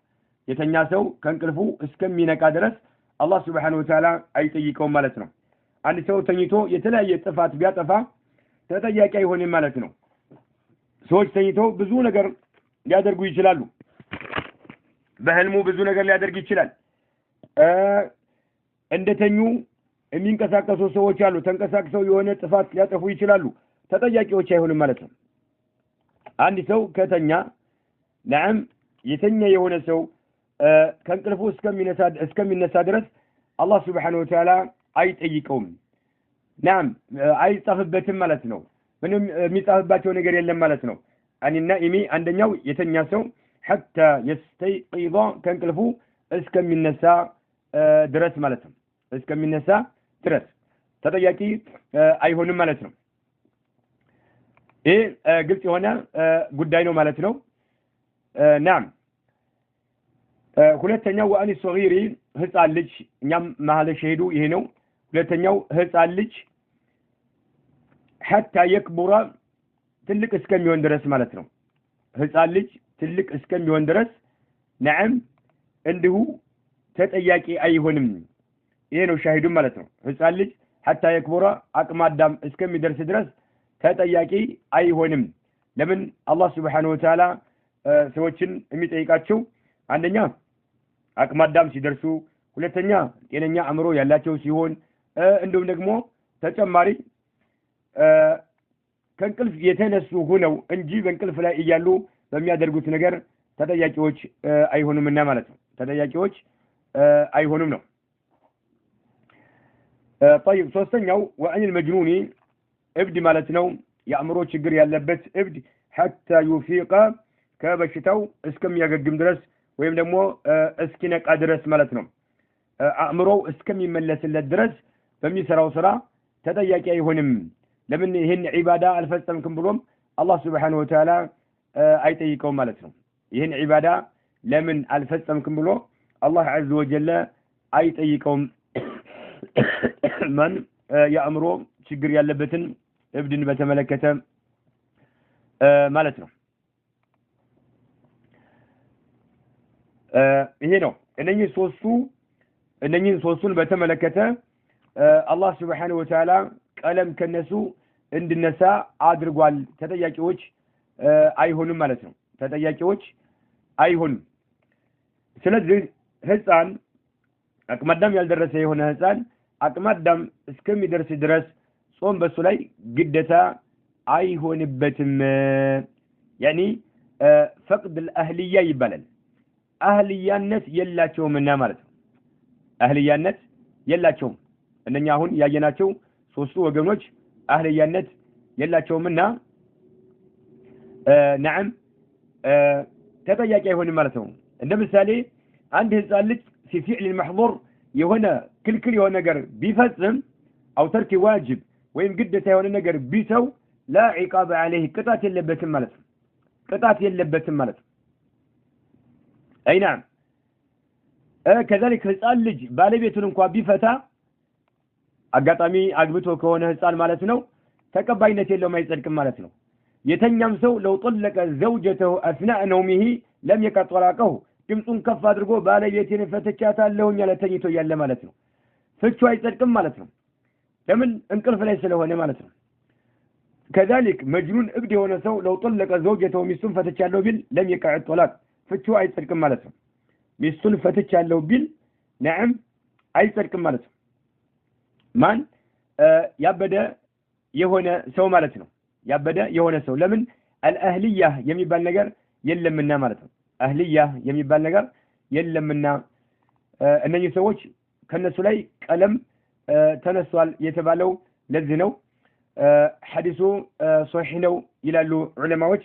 Speaker 1: የተኛ ሰው ከእንቅልፉ እስከሚነቃ ድረስ አላህ Subhanahu Wa Ta'ala አይጠይቀውም ማለት ነው። አንድ ሰው ተኝቶ የተለያየ ጥፋት ቢያጠፋ ተጠያቂ አይሆንም ማለት ነው። ሰዎች ተኝተው ብዙ ነገር ሊያደርጉ ይችላሉ። በህልሙ ብዙ ነገር ሊያደርግ ይችላል። እንደተኙ የሚንቀሳቀሱ ሰዎች አሉ። ተንቀሳቅሰው የሆነ ጥፋት ሊያጠፉ ይችላሉ። ተጠያቂዎች አይሆንም ማለት ነው። አንድ ሰው ከተኛ ነዓም የተኛ የሆነ ሰው ከእንቅልፉ እስከሚነሳ ድረስ አላህ Subhanahu Wa Ta'ala አይጠይቀውም። ነዓም አይጻፍበትም ማለት ነው። ምንም የሚጻፍባቸው ነገር የለም ማለት ነው። አኒና ኢሚ አንደኛው የተኛ ሰው حتى يستيقظ ከእንቅልፉ እስከሚነሳ ድረስ ማለት ነው። እስከሚነሳ ድረስ ተጠያቂ አይሆንም ማለት ነው። ይሄ ግልጽ የሆነ ጉዳይ ነው ማለት ነው። ናም ሁለተኛው ወአኒ ሶጊሪ ህፃን ልጅ እኛም መሐለ ሸሂዱ ይሄ ነው። ሁለተኛው ህፃን ልጅ حتى يكبر ትልቅ እስከሚሆን ድረስ ማለት ነው። ህፃን ልጅ ትልቅ እስከሚሆን ድረስ ነዓም እንዲሁ ተጠያቂ አይሆንም። ይሄ ነው ሻሂዱ ማለት ነው። ህፃን ልጅ حتى يكبر አቅመ አዳም እስከሚደርስ ድረስ ተጠያቂ አይሆንም። ለምን አላህ Subhanahu Wa Ta'ala ሰዎችን የሚጠይቃቸው አንደኛ አቅመ አዳም ሲደርሱ፣ ሁለተኛ ጤነኛ አእምሮ ያላቸው ሲሆን፣ እንዲሁም ደግሞ ተጨማሪ ከእንቅልፍ የተነሱ ሆነው እንጂ በእንቅልፍ ላይ እያሉ በሚያደርጉት ነገር ተጠያቂዎች አይሆኑምና ማለት ነው። ተጠያቂዎች አይሆኑም ነው። طيب ሶስተኛው وعن المجنون እብድ ማለት ነው የአእምሮ ችግር ያለበት እብድ حتى يفيق ከበሽታው እስከሚያገግም ድረስ ወይም ደግሞ እስኪነቃ ድረስ ማለት ነው። አእምሮው እስከሚመለስለት ድረስ በሚሰራው ስራ ተጠያቂ አይሆንም። ለምን ይሄን ዒባዳ አልፈጸምክም ብሎም አላህ Subhanahu Wa Ta'ala አይጠይቀውም ማለት ነው። ይሄን ዒባዳ ለምን አልፈጸምክም ብሎ አላህ عز وجل አይጠይቀውም። ማን የአእምሮ ችግር ያለበትን እብድን በተመለከተ ማለት ነው። ይሄ ነው እነኚህን ሶስቱን በተመለከተ አላህ Subhanahu Wa Ta'ala ቀለም ከነሱ እንድነሳ አድርጓል። ተጠያቂዎች አይሆኑም ማለት ነው። ተጠያቂዎች አይሆኑም። ስለዚህ ህፃን አቅመ አዳም ያልደረሰ የሆነ ህፃን አቅመ አዳም እስከሚደርስ ድረስ ጾም በሱ ላይ ግዴታ አይሆንበትም። ያኒ ፈቅድ الأهلية ይባላል። አህልያነት የላቸውምና ማለት ነው። አህልያነት የላቸውም። እነኛ አሁን ያየናቸው ሶስቱ ወገኖች አህልያነት የላቸውምና ነዓም ተጠያቂ አይሆንም ማለት ነው። እንደ ምሳሌ አንድ ህፃን ልጅ في فعل المحظور የሆነ ክልክል የሆነ ነገር ቢፈጽም او ترك واجب ወይም ግዴታ የሆነ ነገር ቢተው لا عقاب عليه ቅጣት የለበትም ማለት ነው። ቅጣት የለበትም ማለት ነው። اي نعم كذلك ህፃን ልጅ ባለቤቱን እንኳን ቢፈታ አጋጣሚ አግብቶ ከሆነ ህፃን ማለት ነው ተቀባይነት የለውም፣ አይጸድቅም ማለት ነው። የተኛም ሰው لو طلق زوجته اثناء نومه لم يقع طلاقه ድምፁን ከፍ አድርጎ ባለቤቴን ፈትቻታለሁኝ ያለ ተኝቶ ያለ ማለት ነው ፍቹ አይጸድቅም ማለት ነው። ለምን እንቅልፍ ላይ ስለሆነ ማለት ነው። كذلك مجنون እብድ የሆነ ሰው لو طلق زوجته ሚስቱን ፈትቻለሁ ቢል لم يقع الطلاق ፍቹ አይጸድቅም ማለት ነው። ሚስቱን ፈትቻለሁ ቢል ነዓም አይጸድቅም ማለት ነው። ማን ያበደ የሆነ ሰው ማለት ነው። ያበደ የሆነ ሰው ለምን الأهلية የሚባል ነገር የለምና ማለት ነው። አህልያ የሚባል ነገር የለምና እነኚህ ሰዎች ከነሱ ላይ ቀለም ተነሷል የተባለው ለዚህ ነው። ሐዲሱ ሶሒህ ነው ይላሉ ዑለማዎች።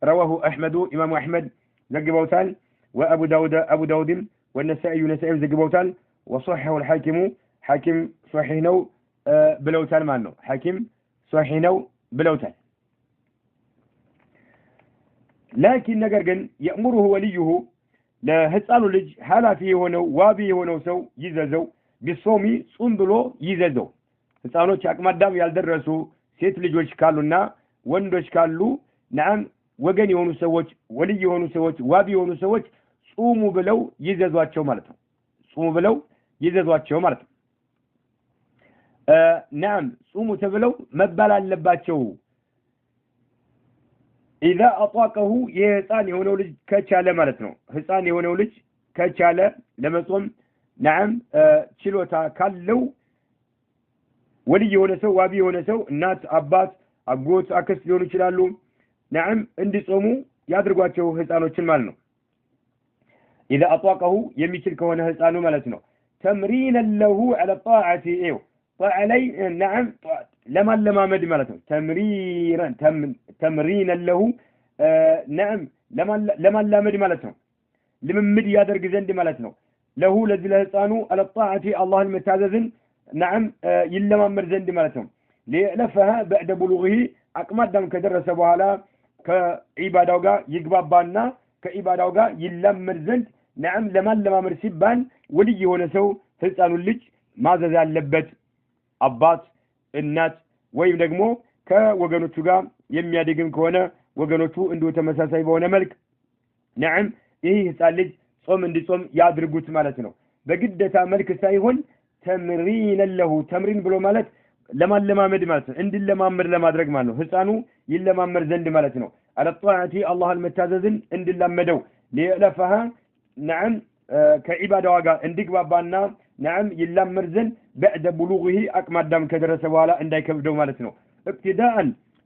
Speaker 1: رواه أحمد إمام أحمد ዘግበውታል። وأبو داود والنسائي ዘግበውታል። وصححه الحاكم حاكم ሶሒህ ነው ብለውታል ማለት ነው። حاكم ሶሒህ ነው ብለውታል። لكن ነገር ግን يأمره وليه ለህፃኑ ልጅ ኃላፊ የሆነው ዋቢ የሆነው ሰው ይዘዘው ቢሶሚ ጾም ብሎ ይዘዘው። ህፃኖች አቅመ አዳም ያልደረሱ ሴት ልጆች ካሉና ወንዶች ካሉ ነዓም ወገን የሆኑ ሰዎች ወልይ የሆኑ ሰዎች ዋቢ የሆኑ ሰዎች ጾሙ ብለው ይዘዟቸው ማለት ነው። ጾሙ ብለው ይዘዟቸው ማለት ነው። ነዓም ጾሙ ተብለው መባል አለባቸው። إذا أطاقه يهتان يهونه لج كشالة مالتنا هتان يهونه لج كشالة لما صوم نعم شلوتا كلو ولي يهونه سو وابي يهونه سو نات أبات أبوت أكس يهونه شلالو نعم عندي صومو يادرقوا شو هتانو شلمالنا. إذا أطاقه يمشي كونه هتانو مالتنا تمرينا له على الطاعة إيو طاعة نعم لما مد مالته تمرينا له نعم لما لا مد مالته لمن مد يادرق زند مالته له الذي لهصانو على الطاعة الله المتعززن نعم يلما مر زند مالته لفها بعد بلوغه أقمد دم كدرس بوالا كعبادة وقا يقبابانا كعبادة وقا يلما زند نعم لما مر سبان ولي هونسو هصانو اللج ماذا ذا اللبت أبات እናት ወይም ደግሞ ከወገኖቹ ጋር የሚያድግም ከሆነ ወገኖቹ እንዲሁ ተመሳሳይ በሆነ መልክ نعم إيه سالج صوم اندي صوم يادرقوت مالتنا بقدة ملك سايهون تمرين له تمرين بلو مالت لما مد مالتنا عند لما مر لما درق مالو حسانو يلما مر زند مالتنا على الطاعة الله المتاززن عند لمدو ليألفها نعم كعبادة واقع عندك بابانا نعم يلمر زن بعد بلوغه أكمل دم كدرس ولا عندك بدو مالتنا ابتداء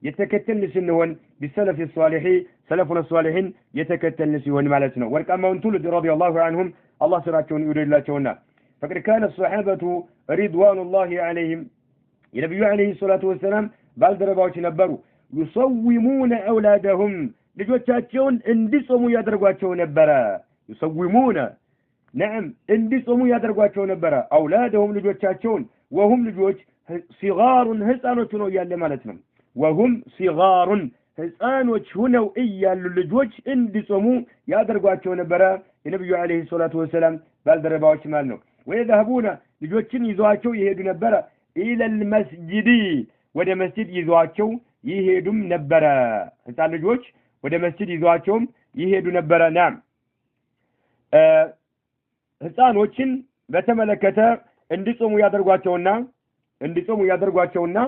Speaker 1: يتكتل نسنون بالسلف الصالحين سلفنا الصالحين يتكتل نسنون مالتنا وركما انتولد رضي الله عنهم الله سراتون يريد الله تونا فقد كان الصحابة رضوان الله عليهم النبي عليه الصلاة والسلام بالدرباوش نبروا يصومون أولادهم لجوتشاتشون اندسموا يدرقواتشون نبرا يصومون نعم اندسموا يدرقواتشون نبرا أولادهم لجوتشاتشون وهم لجوتش صغار هسانوشنو يالي مالتنا وهم صغار هسانوشنو إيالي لجوتش اندسموا يدرقواتشون نبرا النبي عليه الصلاة والسلام بالدرباوش مالنو ويذهبون لجوتشن يزواتشو يهدو نبرا إلى المسجد ወደ መስጂድ ይዟቸው ይሄዱም ነበረ ህፃን ልጆች ወደ መስጂድ ይዟቸውም ይሄዱ ነበረ ናም ህፃኖችን በተመለከተ እንዲጾሙ ያደርጓቸውና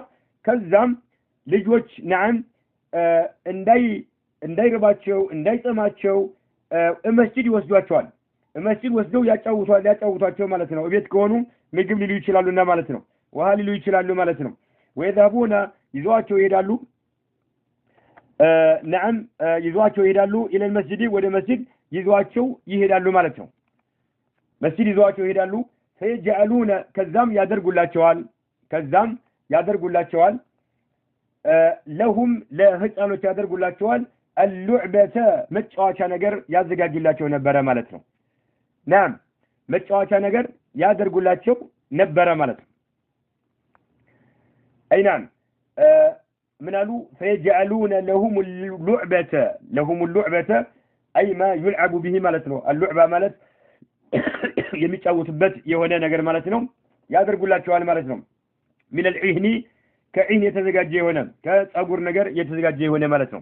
Speaker 1: ከዛም ልጆች ናም እንዳይርባቸው እንዳይጠማቸው መስጂድ ይወስዷቸዋል መስጂድ ወስደው ያጫውቷቸው ማለት ነው ቤት ከሆኑ ምግብ ሊሉ ይችላሉና ማለት ነው ውሃ ሊሉ ይችላሉ ማለት ነው ويذهبون يزواجوا يدالو نعم يزواجوا يدالو إلى المسجد ولا مسجد يزواجوا يهدالو مالتهم مسجد يزواجوا يدالو فيجعلون كذام يادرقوا الله شوال لهم لا هتقالوا يادرقوا الله شوال اللعبة متشواشا نقر يازقاج الله شو نبرا مالتهم نعم متشواشا نقر يادرقوا الله شو نبرا مالتهم أي نعم منالو فيجعلون لهم اللعبة أي ما يلعب به مالتنا اللعبة مالت يميتشاوت بت يهونا نجر مالتنا يقدر يقول لك شوال مالتنا من العهن كعين يتزجاج هنا كأجور نجر يتزجاج هنا مالتنا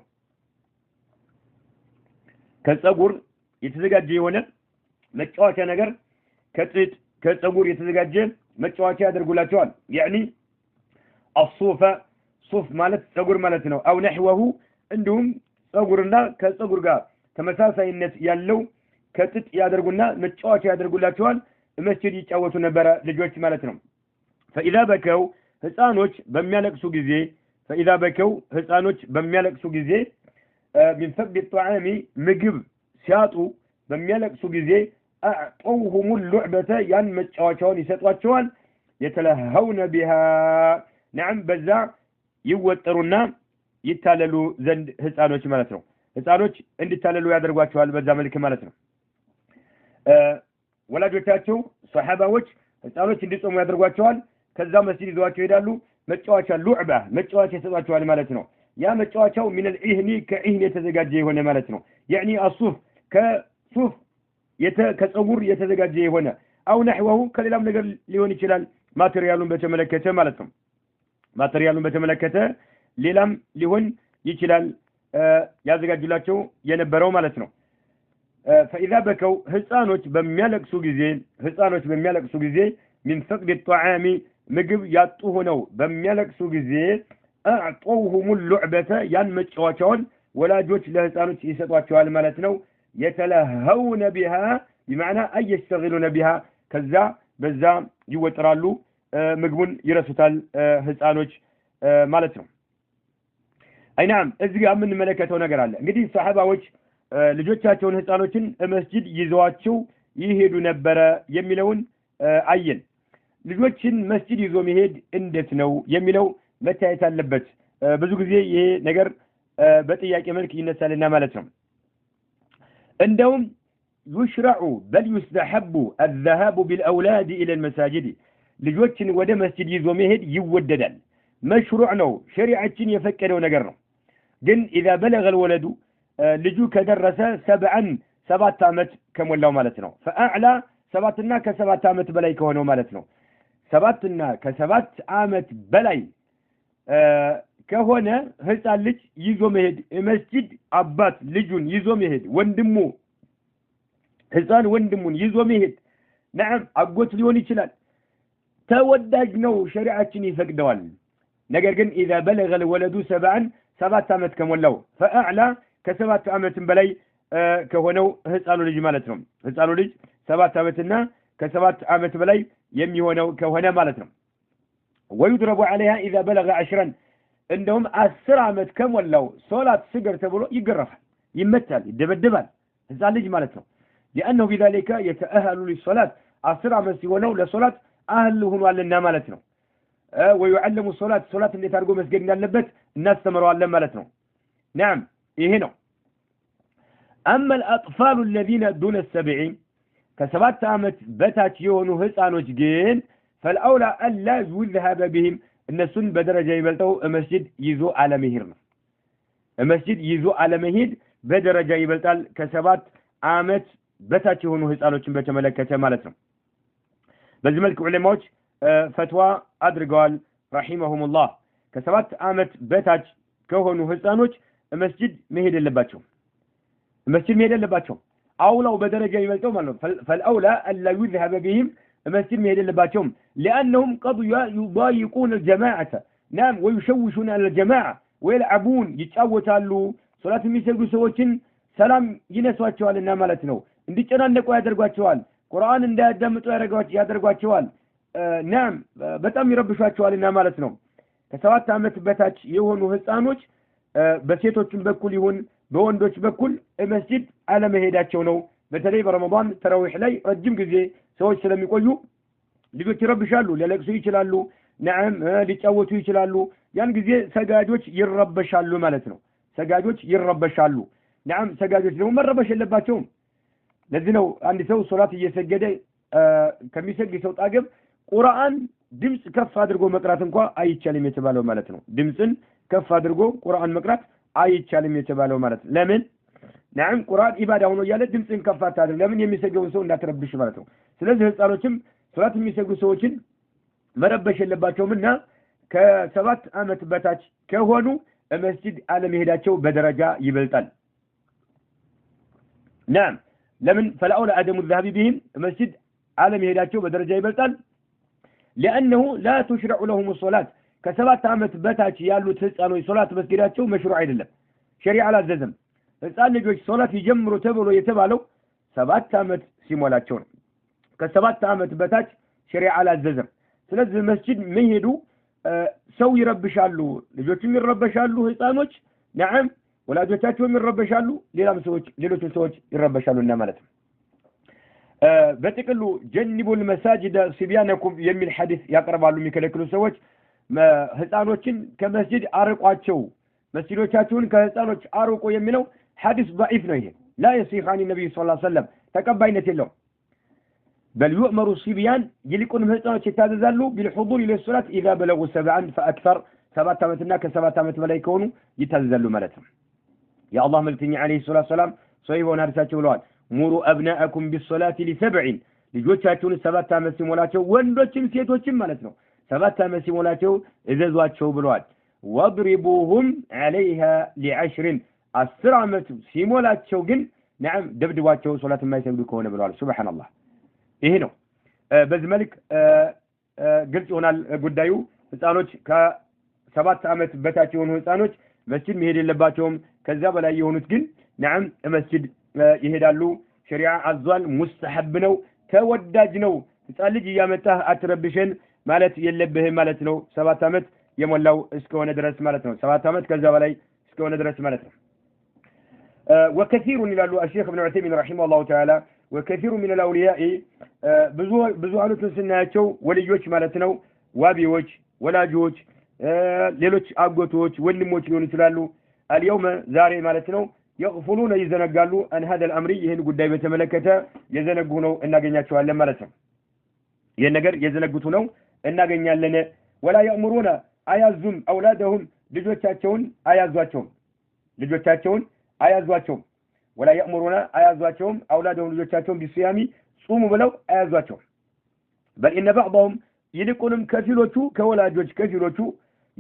Speaker 1: كأجور يتزجاج هنا متشاوت نجر كأجور يتزجاج متشاوت يقدر يقول لك شوال يعني الصوفة صوف مالت صقر مالتنا أو نحوه عندهم صقرنا كصقر جا تمساسة الناس يلو كتت يادرقنا متشوش يادرقنا شوال المسجد يتشوشون برا لجوش مالتنا فإذا بكوا هسانوش بميالك سوجزي من ثب الطعام مجب سياتو بميالك سوجزي أعطوهم اللعبة ين متشوشون يساتوا شوال يتلهون بها نعم بزع يوترونا يتاللو زند ህፃኖች ማለት ነው ህፃኖች እንዲታለሉ ያደርጓቸዋል በዛ መልክ ማለት ነው ወላጆቻቸው ሱሐባዎች ህፃኖች እንዲጾሙ ያደርጓቸዋል ከዛ መስጂድ ይዟቸው ይሄዳሉ መጫወቻ ሉዕባ መጫወቻ ይሰጣቸዋል ማለት ነው ያ መጫወቻው من العهن كعهن የተዘጋጀ የሆነ ማለት ነው يعني الصوف كصوف ከፀጉር የተዘጋጀ የሆነ او نحوه ከሌላም ነገር ሊሆን ይችላል ማቴሪያሉን በተመለከተ ማለት ነው ማቴሪያሉን በተመለከተ ሌላም ሊሆን ይችላል ያዘጋጁላቸው የነበረው ማለት ነው فإذا بكوا ህፃኖች በሚያለቅሱ ጊዜ من فقد الطعام ምግብ ያጡ ሆነው በሚያለቅሱ ጊዜ أعطوهم اللعبة ያን መጫወቻውን ወላጆች ለህፃኖች ይሰጧቸዋል ማለት ነው يتلهون بها بمعنى أي يشتغلون بها ከዛ በዛ ይወጥራሉ ምግቡን ይረሱታል ህፃኖች ማለት ነው አይ ናም እዚህ ጋር ምን መለከተው ነገር አለ እንግዲህ ሱሐባዎች ልጆቻቸውን ህፃኖችን መስጂድ ይዘዋቸው ይሄዱ ነበር የሚለውን አየን ልጆችን መስጂድ ይዞ መሄድ እንዴት ነው የሚለው መታየት አለበት ብዙ ጊዜ ይሄ ነገር በጥያቄ መልክ ይነሳልና ማለት ነው እንደውም يشرع بل يستحب الذهاب بالأولاد إلى المساجد ልጆችን ወደ መስጂድ ይዞ መሄድ ይወደዳል መሽሩዕ ነው ሸሪዓችን የፈቀደው ነገር ነው ግን اذا بلغ الولد ልጁ ከደረሰ 7 ዓመት ከሞላው ማለት ነው فاعلى 7 እና ከ7 ዓመት በላይ ከሆነው ማለት ነው 7 እና ከ7 ዓመት በላይ ከሆነ ህፃን ልጅ ይዞ መሄድ መስጂድ አባት ልጁን ይዞ መሄድ ወንድሙ ህፃን ወንድሙን ይዞ መሄድ نعم አጎት ሊሆን ይችላል ተወዳጅ ነው ሸሪዓችን ይፈቅደዋል ነገር ግን اذا بلغ الولد 7 ዓመት ከሞላው فاعلى ከ7 ዓመት በላይ ከሆነው ህፃኑ ልጅ ማለት ነው ህፃኑ ልጅ 7 ዓመትና ከ7 ዓመት በላይ የሚሆነው ከሆነ ማለት ነው ويضرب عليها اذا بلغ 10 እንደውም 10 ዓመት ከሞላው ሶላት ስገር ተብሎ ይገረፋል ይመታል ይደበደባል ህፃን ልጅ ማለት ነው لانه بذلك يتأهل للصلاه 10 ዓመት ሲሆነው ለሶላት አህል ሆኗልና ማለት ነው ويعلم الصلاه ሶላት እንዴት አድርጎ መስገድ እንዳለበት እናስተምረዋለን ማለት ነው نعم ይሄ ነው اما الاطفال الذين دون السبع ከ7 ዓመት በታች የሆኑ ህፃኖች ግን فالاولى الا يذهب بهم እነሱን በደረጃ ይበልጠው መስጂድ ይዞ አለመሄድ ነው መስጂድ ይዞ አለመሄድ በደረጃ ይበልጣል ከ7 ዓመት በታች የሆኑ ህፃኖችን በተመለከተ ማለት ነው በዚህ መልኩ ዑለማዎች ፈትዋ አድርገዋል ረሂመሁሙላህ ከ7 ዓመት በታች ከሆኑ ህፃኖች መስጂድ መሄድ የለባቸው አውላው በደረጃ ይበልጠው ማለት ነው فالاولى الا يذهب بهم مسجد مهد اللباتهم لأنهم قد يضايقون الجماعة نعم ويشوشون على الجماعة ويلعبون يتعوتالو صلاة المسجد سوچن سلام ينسواتشوال النامالتنو اندي چنانكو يادرقواتشوال قرآن اندي ادامتو يادرقواتشوال نعم بتام يربشواتشوال النامالتنو كسوات عمت بتاج يهونو هسانوش بسيتوچن بكل يهون بوندوش بكل المسجد على مهداتشو نو بتلي برمضان تراويح لي رجم جزي ሰዎች ስለሚቆዩ ልጆች ይረብሻሉ ሊለቅሱ ይችላሉ نعم ሊጫወቱ ይችላሉ ያን ጊዜ ሰጋጆች ይረበሻሉ ማለት ነው ሰጋጆች ይረበሻሉ نعم ሰጋጆች ደግሞ መረበሽ የለባቸውም ለዚህ ነው አንድ ሰው ሶላት እየሰገደ ከሚሰግድ ሰው ጣገብ ቁርአን ድምጽ ከፍ አድርጎ መቅራት እንኳን አይቻልም የተባለው ማለት ነው ድምጽን ከፍ አድርጎ ቁርአን መቅራት አይቻልም የተባለው ማለት ነው ለምን نعم قرآن إبادة ሆኖ ያለ ድምጽን ከፍ አታድርግ ለምን የሚሰገውን ሰው እንዳትረብሽ ማለት ነው ስለዚህ ህፃኖችም ሶላት የሚሰግዱ ሰዎችን መረበሽ የለባቸውምና ከ7 ዓመት በታች ከሆኑ መስጂድ አለመሄዳቸው በደረጃ ይበልጣል نعم ለምን فالاولى عدم الذهاب بهم مسجد አለመሄዳቸው በደረጃ ይበልጣል لانه لا تشرع لهم الصلاه ከ7 ዓመት በታች ያሉት ህፃኖች ሶላት መስጊዳቸው መሽሩዕ አይደለም ሸሪዓ አላዘዘም ህፃን ልጆች ሶላት ይጀምሩ ተብሎ የተባለው 7 ዓመት ሲሞላቸው ነው ከ7 ዓመት በታች ሸሪዓ አላዘዘም ስለዚህ መስጂድ መሄዱ ሰው ይረብሻሉ ልጆችም ይረበሻሉ ህፃኖች نعم ወላጆቻቸውም ይረበሻሉ ሌሎች ሰዎች ይረበሻሉና ማለት ነው በጥቅሉ ጀንቡል መሳጅድ ሲቢያነኩም የሚል ሐዲስ ያቀርባሉ የሚከለክሉ ሰዎች ህፃኖችን ከመስጂድ አርቋቸው መስጂዶቻቸውን ከህፃኖች አርቆ የሚለው حديث ضعيف نيه لا يصح عن النبي صلى الله عليه وسلم تقبلنت له بل يؤمر الصبيان يلقون هزانوች ይታዘዛሉ بالحضور الى الصلاه اذا بلغوا 7 فاكثر 7 ዓመትና ከ7 ዓመት በላይ ከሆኑ ይታዘዛሉ ማለት ነው يا الله መልእክተኛ عليه الصلاه والسلام ሰይሆን አርሳቸው ብለዋል ሙሩ ابناءكم بالصلاه ل7 ልጆቻችሁን 7 ዓመት ሲሞላቸው ወንዶችም ሴቶችም ማለት ነው 7 ዓመት ሲሞላቸው እዘዟቸው ብለዋል واضربوهم عليها ل10 10 ዓመት ሲሞላቸው ግን نعم ደብድቧቸው ሶላት የማይሰግዱ ከሆነ ብለዋል ሱብሃንአላህ ይሄ ነው በዚህ መልክ ግልጽ ይሆናል ጉዳዩ ህፃኖች ከ7 ዓመት በታች የሆኑ ህፃኖች መስጂድ መሄድ የለባቸውም ከዛ በላይ የሆኑት ግን نعم መስጂድ ይሄዳሉ ሸሪዓ አዟል ሙስተሐብ ነው ተወዳጅ ነው ህፃን ልጅ ያመጣህ አትረብሽን ማለት የለብህም ማለት ነው 7 ዓመት የሞላው እስከሆነ ድረስ ማለት ነው 7 ዓመት ከዛ በላይ እስከሆነ ድረስ ማለት ነው وكثير من الشيخ ابن عثيمين رحمه الله تعالى وكثير من الاولياء ብዙሃኖች ስናያቸው ወልዮች ማለት ነው ዋቢዎች ወላጆች ሌሎች አጎቶች ወንድሞች ሊሆኑ ይችላሉ اليوم ዛሬ ማለት ነው يغفلون ይዘነጋሉ ان هذا الامر ይሄን ጉዳይ በተመለከተ የዘነጉ ነው እናገኛቸዋለን ማለት ነው ይሄን ነገር የዘነጉት ነው እናገኛለን ولا يأمرون አያዙም اولادهم ልጆቻቸውን አያዟቸውም ولا يأمرون አያዟቸውም اولادهم ልጆቻቸውን ቢስያሚ ጾሙ ብለው አያዟቸውም بل ان بعضهم ይልቁንም ከፊሎቹ ከወላጆች ከፊሎቹ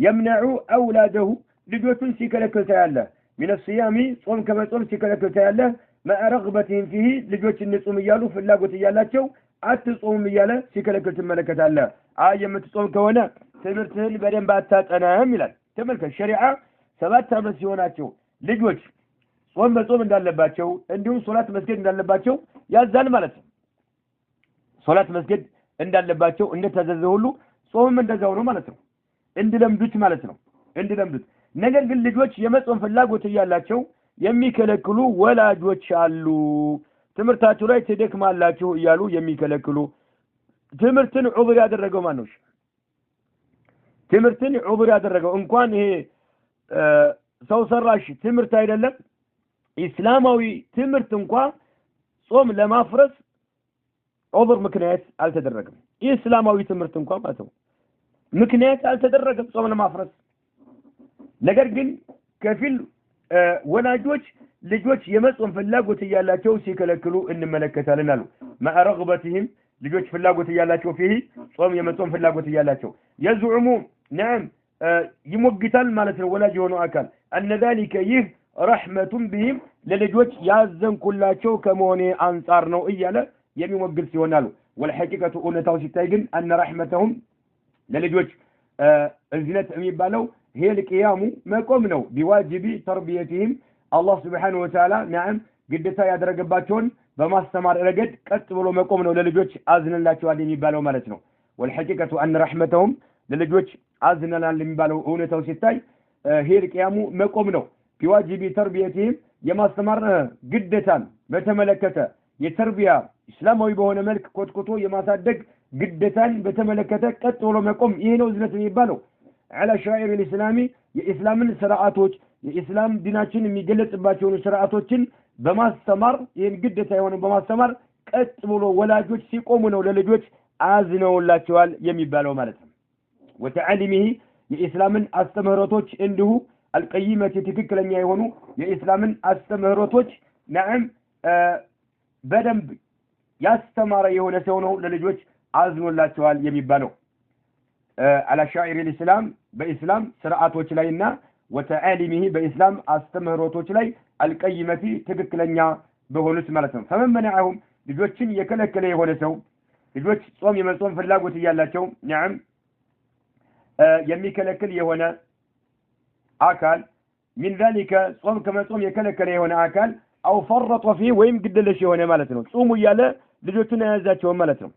Speaker 1: يمنع اولاده ልጆቹን ሲከለክል ታያለ من الصيام ጾም ከመጾም ሲከለክል ታያለ ማረግበቲን فيه ልጆች እንጾም እያሉ ፍላጎት እያላቸው አትጾም እያለ ሲከለክል ትመለከታለህ። የምትጾም ከሆነ ትምህርትህን በደንብ አታጠናም ይላል። ተመልከት ሸሪዓ 7 ዓመት ሲሆናቸው ልጆች ጾም መጾም እንዳለባቸው እንዲሁም ሶላት መስገድ እንዳለባቸው ያዛል ማለት ነው። ሶላት መስገድ እንዳለባቸው እንደተዘዘ ሁሉ ጾምም እንደዛው ነው ማለት ነው። እንድለምዱት ማለት ነው። እንድለምዱት ነገር ግን ልጆች የመጾም ፍላጎት እያላቸው የሚከለክሉ ወላጆች አሉ። ትምህርታቸው ላይ ትደክማላችሁ እያሉ የሚከለክሉ ትምህርትን ዑብር ያደረገው ማን ነው? ትምህርትን ዑብር ያደረገው እንኳን ይሄ ሰው ሰራሽ ትምህርት አይደለም ኢስላማዊ ትምህርት እንኳን ጾም ለማፍረስ ዑብር ምክንያት አልተደረገም። ኢስላማዊ ትምህርት እንኳን ማለት ነው ምክንያት አልተደረገም ጾም ለማፍረስ። ነገር ግን ከፊል ወላጆች ልጆች የመጾም ፍላጎት እያላቸው ሲከለክሉ እንመለከታለን አሉ። ማረግበቲህም ልጆች ፍላጎት እያላቸው فيه ጾም የመጾም ፍላጎት እያላቸው يزعሙ نعم ይሞግታል ማለት ነው ወላጅ የሆነው አካል أن ذلك ይህ ረህመቱን بهم ለልጆች ያዘንኩላቸው ከመሆኔ አንፃር ነው እያለ የሚሞግት ሲሆናሉ። والحقيقة እውነታው ሲታይ ግን أن رحمتهم ለልጆች እዝነት የሚባለው هي القيام መቆም ነው بواجب تربيتهم الله سبحانه وتعالى نعم ግዴታ ያደረገባቸውን በማስተማር ረገድ ቀጥ ብሎ መቆም ነው ለልጆች አዝነላቸዋል የሚባለው ማለት ነው። والحقيقة أن رحمتهم ለልጆች አዝነናል የሚባለው እውነታው ሲታይ هي القيام መቆም ነው بواجب تربيتهم የማስተማር ግዴታን በተመለከተ የተርቢያ እስላማዊ በሆነ መልክ ኮትኮቶ የማሳደግ ግዴታን በተመለከተ ቀጥ ብሎ መቆም ይሄ ነው እዝነት የሚባለው። على شعائر الإسلام የኢስላምን ስርዓቶች የኢስላም ዲናችን የሚገለጽባቸውን ስርዓቶችን በማስተማር ይሄን ግዴታ የሆነ በማስተማር ቀጥ ብሎ ወላጆች ሲቆሙ ነው ለልጆች አዝነውላቸዋል የሚባለው ማለት ነው። وتعليمه የኢስላምን አስተምህሮቶች እንዲሁ القيمة ትክክለኛ የሆኑ የኢስላምን አስተምህሮቶች نعم በደንብ ያስተማረ የሆነ ሰው ነው ለልጆች አዝኖላቸዋል የሚባለው። على شعائر الإسلام በኢስላም ስርዓቶች ላይና وتعاليمه በኢስላም አስተምህሮቶች ላይ القيمة ትክክለኛ በሆኑት ማለት ነው። فمن منعهم ልጆችን የከለከለ የሆነ ሰው ልጆች ጾም የመጾም ፍላጎት እያላቸው نعم የሚከለክል የሆነ አካል من ذلك ጾም ከመጾም የከለከለ የሆነ አካል أو فرط فيه ወይም ግደለሽ የሆነ ማለት ነው። ጾሙ እያለ ልጆቹን ያዛቸው ማለት ነው።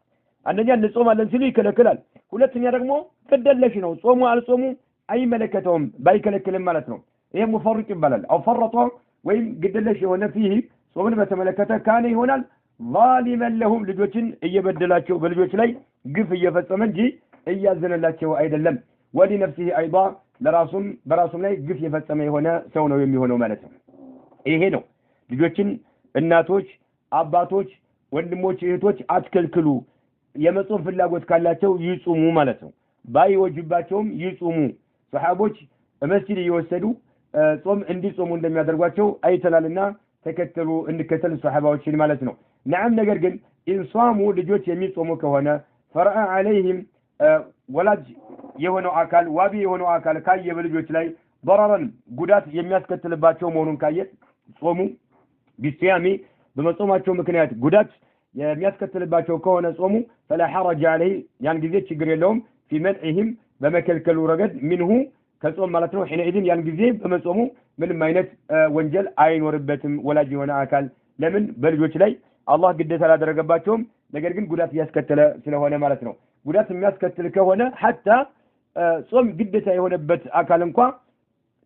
Speaker 1: አንደኛ እንጾማለን ሲሉ ይከለክላል። ሁለተኛ ደግሞ ግደለሽ ነው። ጾሙ አልጾሙ አይመለከተውም ባይከለክልም ማለት ነው። ይሄ ሙፈሪጥ ይባላል። أو فرط ወይም ግደለሽ የሆነ فيه ጾምን በተመለከተ ካነ ይሆናል ظالما لهم ልጆችን እየበደላቸው በልጆች ላይ ግፍ እየፈጸመ እንጂ እያዘነላቸው አይደለም። ولنفسه ايضا ለራሱም በራሱም ላይ ግፍ የፈጸመ የሆነ ሰው ነው የሚሆነው ማለት ነው። ይሄ ነው ልጆችን እናቶች አባቶች ወንድሞች እህቶች አትከልክሉ የመጾም ፍላጎት ካላቸው ይጹሙ ማለት ነው። ባይወጅባቸውም ይጹሙ። ሰሃቦች መስጂድ እየወሰዱ ጾም እንዲጾሙ እንደሚያደርጓቸው አይተናልና ተከተሉ እንከተል ሰሃባዎችን ማለት ነው። نعم ነገር ግን ኢንሷሙ ልጆች የሚጾሙ ከሆነ ፈርአ عليهم ወላጅ የሆነው አካል ዋቢ የሆነው አካል ካየ በልጆች ላይ ضررን ጉዳት የሚያስከትልባቸው መሆኑን ካየ ጾሙ ቢሲያሚ በመጾማቸው ምክንያት ጉዳት የሚያስከትልባቸው ከሆነ ጾሙ فلا حرج عليه ያን ጊዜ ችግር የለውም في منعهم በመከልከሉ ረገድ منه ከጾም ማለት ነው። حينئذ ያን ጊዜ በመጾሙ ምንም አይነት ወንጀል አይኖርበትም ወላጅ የሆነ አካል። ለምን በልጆች ላይ አላህ ግዴታ አላደረገባቸውም ነገር ግን ጉዳት ያስከተለ ስለሆነ ማለት ነው። ጉዳት የሚያስከትል ከሆነ حتى ጾም ግዴታ የሆነበት አካል እንኳን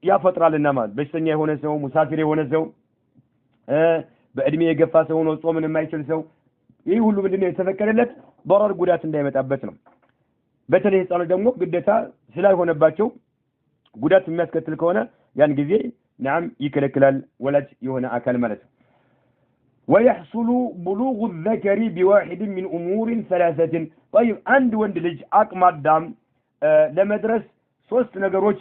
Speaker 1: ያፈጥራልና ማለት በሽተኛ የሆነ ሰው ሙሳፊር የሆነ ሰው በእድሜ የገፋ ሰው ነው ጾምን የማይችል ሰው ይህ ሁሉ ምንድነው የተፈቀደለት ضرر ጉዳት እንዳይመጣበት ነው። በተለይ ህፃኖች ደግሞ ግዴታ ስላልሆነባቸው ጉዳት የሚያስከትል ከሆነ ያን ጊዜ نعم ይከለክላል ወላጅ የሆነ አካል ማለት ነው። ويحصل بلوغ الذكر بواحد من امور ثلاثه طيب አንድ ወንድ ልጅ አቅመ አዳም ለመድረስ ሶስት ነገሮች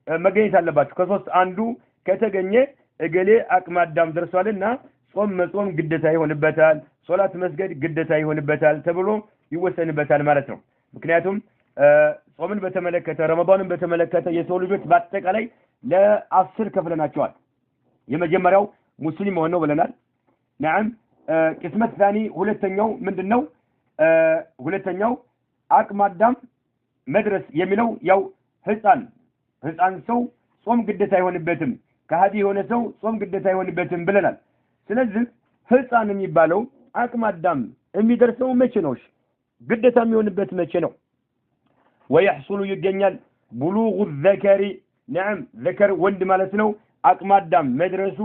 Speaker 1: መገኘት አለባቸው። ከሶስት አንዱ ከተገኘ እገሌ አቅመ አዳም ደርሷልና ጾም መጾም ግዴታ ይሆንበታል ሶላት መስገድ ግዴታ ይሆንበታል ተብሎ ይወሰንበታል ማለት ነው። ምክንያቱም ጾምን በተመለከተ ረመዳንን በተመለከተ የሰው ልጆች በአጠቃላይ ለ10 ከፍለናቸዋል። የመጀመሪያው ሙስሊም ሆነው ብለናል። نعم قسمة ثاني ሁለተኛው ምንድነው ሁለተኛው አቅመ አዳም መድረስ የሚለው ያው ህፃን ሰው ጾም ግዴታ አይሆንበትም ከሃዲ የሆነ ሰው ጾም ግዴታ አይሆንበትም ብለናል ስለዚህ ህፃን የሚባለው አቅመ አዳም የሚደርሰው መቼ ነው ግዴታ የሚሆንበት መቼ ነው ويحصل ይገኛል بلوغ الذكر نعم ذكر ወንድ ማለት ነው አቅመ አዳም መድረሱ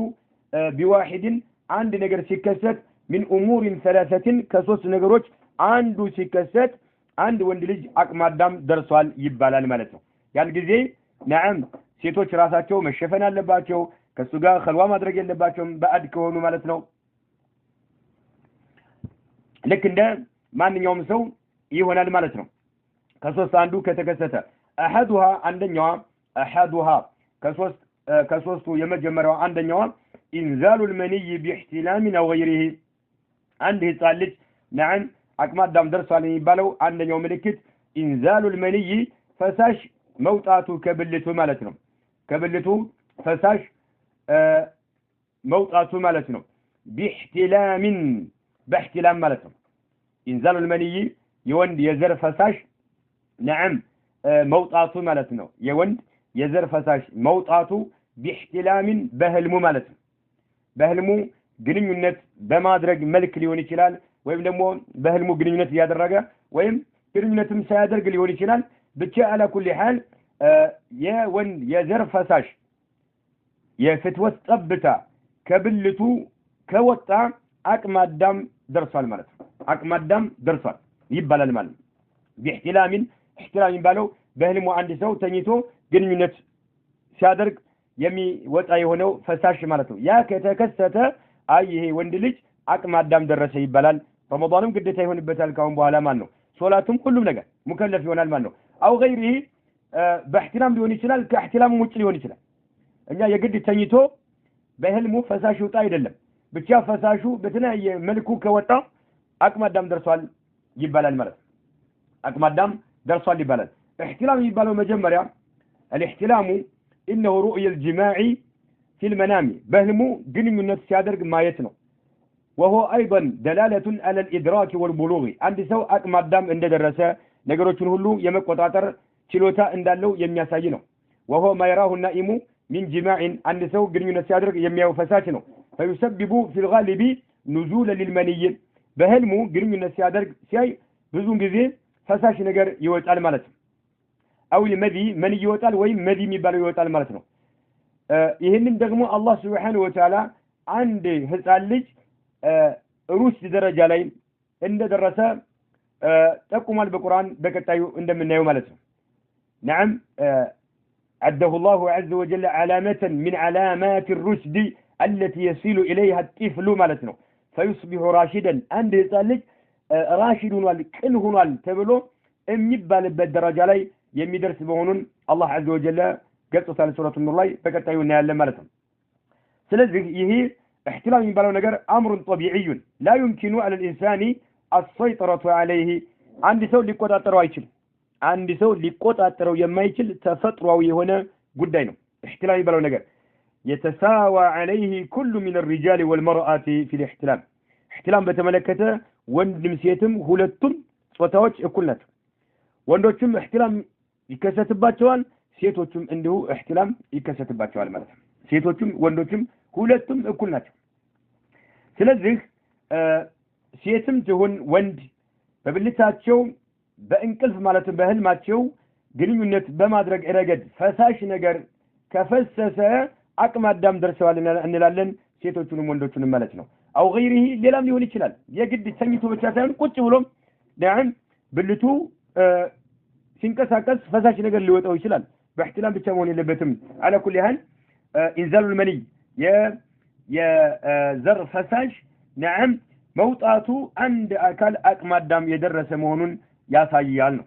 Speaker 1: بواحد አንድ ነገር ሲከሰት من امور ثلاثه ከሶስት ነገሮች አንዱ ሲከሰት አንድ ወንድ ልጅ አቅመ አዳም ደርሷል ይባላል ማለት ነው ያን ጊዜ نعم ሴቶች ራሳቸው መሸፈን አለባቸው ከሱ ጋር ኸልዋ ማድረግ የለባቸውም ባዕድ ከሆኑ ማለት ነው ልክ እንደ ማንኛውም ሰው ይሆናል ማለት ነው ከሶስት አንዱ ከተከሰተ احدها አንደኛዋ احدها ከሶስቱ የመጀመሪያው አንደኛዋ انزال المني باحتلام او غيره አንድ ህፃን ልጅ نعم አቅመ አዳም ደርሷል የሚባለው አንደኛው ምልክት انزال المني ፈሳሽ መውጣቱ ከብልቱ ማለት ነው ከብልቱ ፈሳሽ መውጣቱ ማለት ነው باحتلام ማለት ነው انزال المني የወንድ የዘር ፈሳሽ نعم መውጣቱ ማለት ነው የወንድ የዘር ፈሳሽ መውጣቱ باحتلام በህልሙ ማለት ነው በህልሙ ግንኙነት በማድረግ መልክ ሊሆን ይችላል ወይም ደግሞ በህልሙ ግንኙነት ያደረገ ወይም ግንኙነትም ሳያደርግ ሊሆን ይችላል ብቻ على كل حال የወንድ የዘር ፈሳሽ የፍትወት ጠብታ ከብልቱ ከወጣ አቅመ አዳም ደርሷል ማለት ነው አቅመ አዳም ደርሷል ይባላል ማለት ነው باحتلام احتلام ይባለው በህልሙ አንድ ሰው ተኝቶ ግንኙነት ሲያደርግ የሚወጣ የሆነው ፈሳሽ ማለት ነው ያ ከተከሰተ ይሄ ወንድ ልጅ አቅመ አዳም ደረሰ ይባላል ረመዳንም ግዴታ ይሆንበታል ካሁን በኋላ ማለት ነው ሶላቱም ሁሉም ነገር ሙከለፍ ይሆናል ማለት ነው አው غيره باحتلام ሊሆን ይችላል ከእህትላም ውጭ ሊሆን ይችላል እኛ የግድ ተኝቶ በህልሙ ፈሳሽ ወጣ አይደለም ብቻ ፈሳሹ በተለያየ መልኩ ከወጣ አቅመ አዳም ደርሷል ይባላል ማለት ነው አቅመ አዳም ደርሷል ይባላል احتلام ይባለው መጀመሪያ الاحتلام انه رؤية الجماع في المنام بهلمو ግንኙነት ሲያደርግ ማየት ነው وهو ايضا دلاله على الادراك والبلوغ አንድ ሰው አቅመ አዳም እንደደረሰ ነገሮችን ሁሉ የመቆጣጠር ችሎታ እንዳለው የሚያሳይ ነው وهو ما يراه النائم من جماع አንድ ሰው ግንኙነት ሲያደርግ የሚያየው ፈሳሽ ነው فيسبب في الغالب نزول للمني በህልሙ ግንኙነት ሲያደርግ ሲያይ ብዙ ጊዜ ፈሳሽ ነገር ይወጣል ማለት ነው او المذي من ይወጣል ወይም መዲ የሚባለው ይወጣል ማለት ነው ይሄንን ደግሞ አላህ Subhanahu Wa Ta'ala አንድ ህፃን ልጅ ሩስ ደረጃ ላይ እንደደረሰ ጠቁሟል በቁርአን በቀጣዩ እንደምናየው ማለት ነው نعم عده الله عز وجل علامة من علامات الرشد التي يصل إليها الطفل ማለት ነው فيصبح راشدا አንድ ህፃን ልጅ ራሽድ ሆኗል ቅን ሆኗል ተብሎ የሚባልበት ደረጃ ላይ የሚደርስ መሆኑን አላህ عز وجل ገልጾታል ሱረቱ ኑር ላይ በቀጣዩ እናያለን ማለት ነው ስለዚህ ይሄ احتلام የሚባለው ነገር امر طبيعي لا يمكن على الانسان السيطرة عليه አንድ ሰው ሊቆጣጠረው አይችልም አንድ ሰው ሊቆጣጠረው የማይችል ተፈጥሯዊ የሆነ ጉዳይ ነው احتلام የሚባለው ነገር يتساوى عليه كل من الرجال والمرأة في الاحتلام احتلام በተመለከተ ወንድም ሴትም ሁለቱም ጾታዎች እኩል ናቸው ወንዶችም احتلام ይከሰትባቸዋል ሴቶችም እንዲሁ احتلام ይከሰትባቸዋል ማለት ነው ሴቶችም ወንዶችም ሁለቱም እኩል ናቸው ስለዚህ ሴትም ትሁን ወንድ በብልታቸው በእንቅልፍ ማለት በህልማቸው ግንኙነት በማድረግ ረገድ ፈሳሽ ነገር ከፈሰሰ አቅመ አዳም ደርሰዋል እንላለን ሴቶቹንም ወንዶቹንም ማለት ነው አው غيره ሌላም ሊሆን ይችላል የግድ ተኝቶ ብቻ ሳይሆን ቁጭ ብሎም ዳን ብልቱ ሲንቀሳቀስ ፈሳሽ ነገር ሊወጣው ይችላል باحتلام ብቻ መሆን የለበትም على كل حال انزال المني የዘር ፈሳሽ نعم መውጣቱ አንድ አካል አቅመ አዳም የደረሰ መሆኑን ያሳያል ነው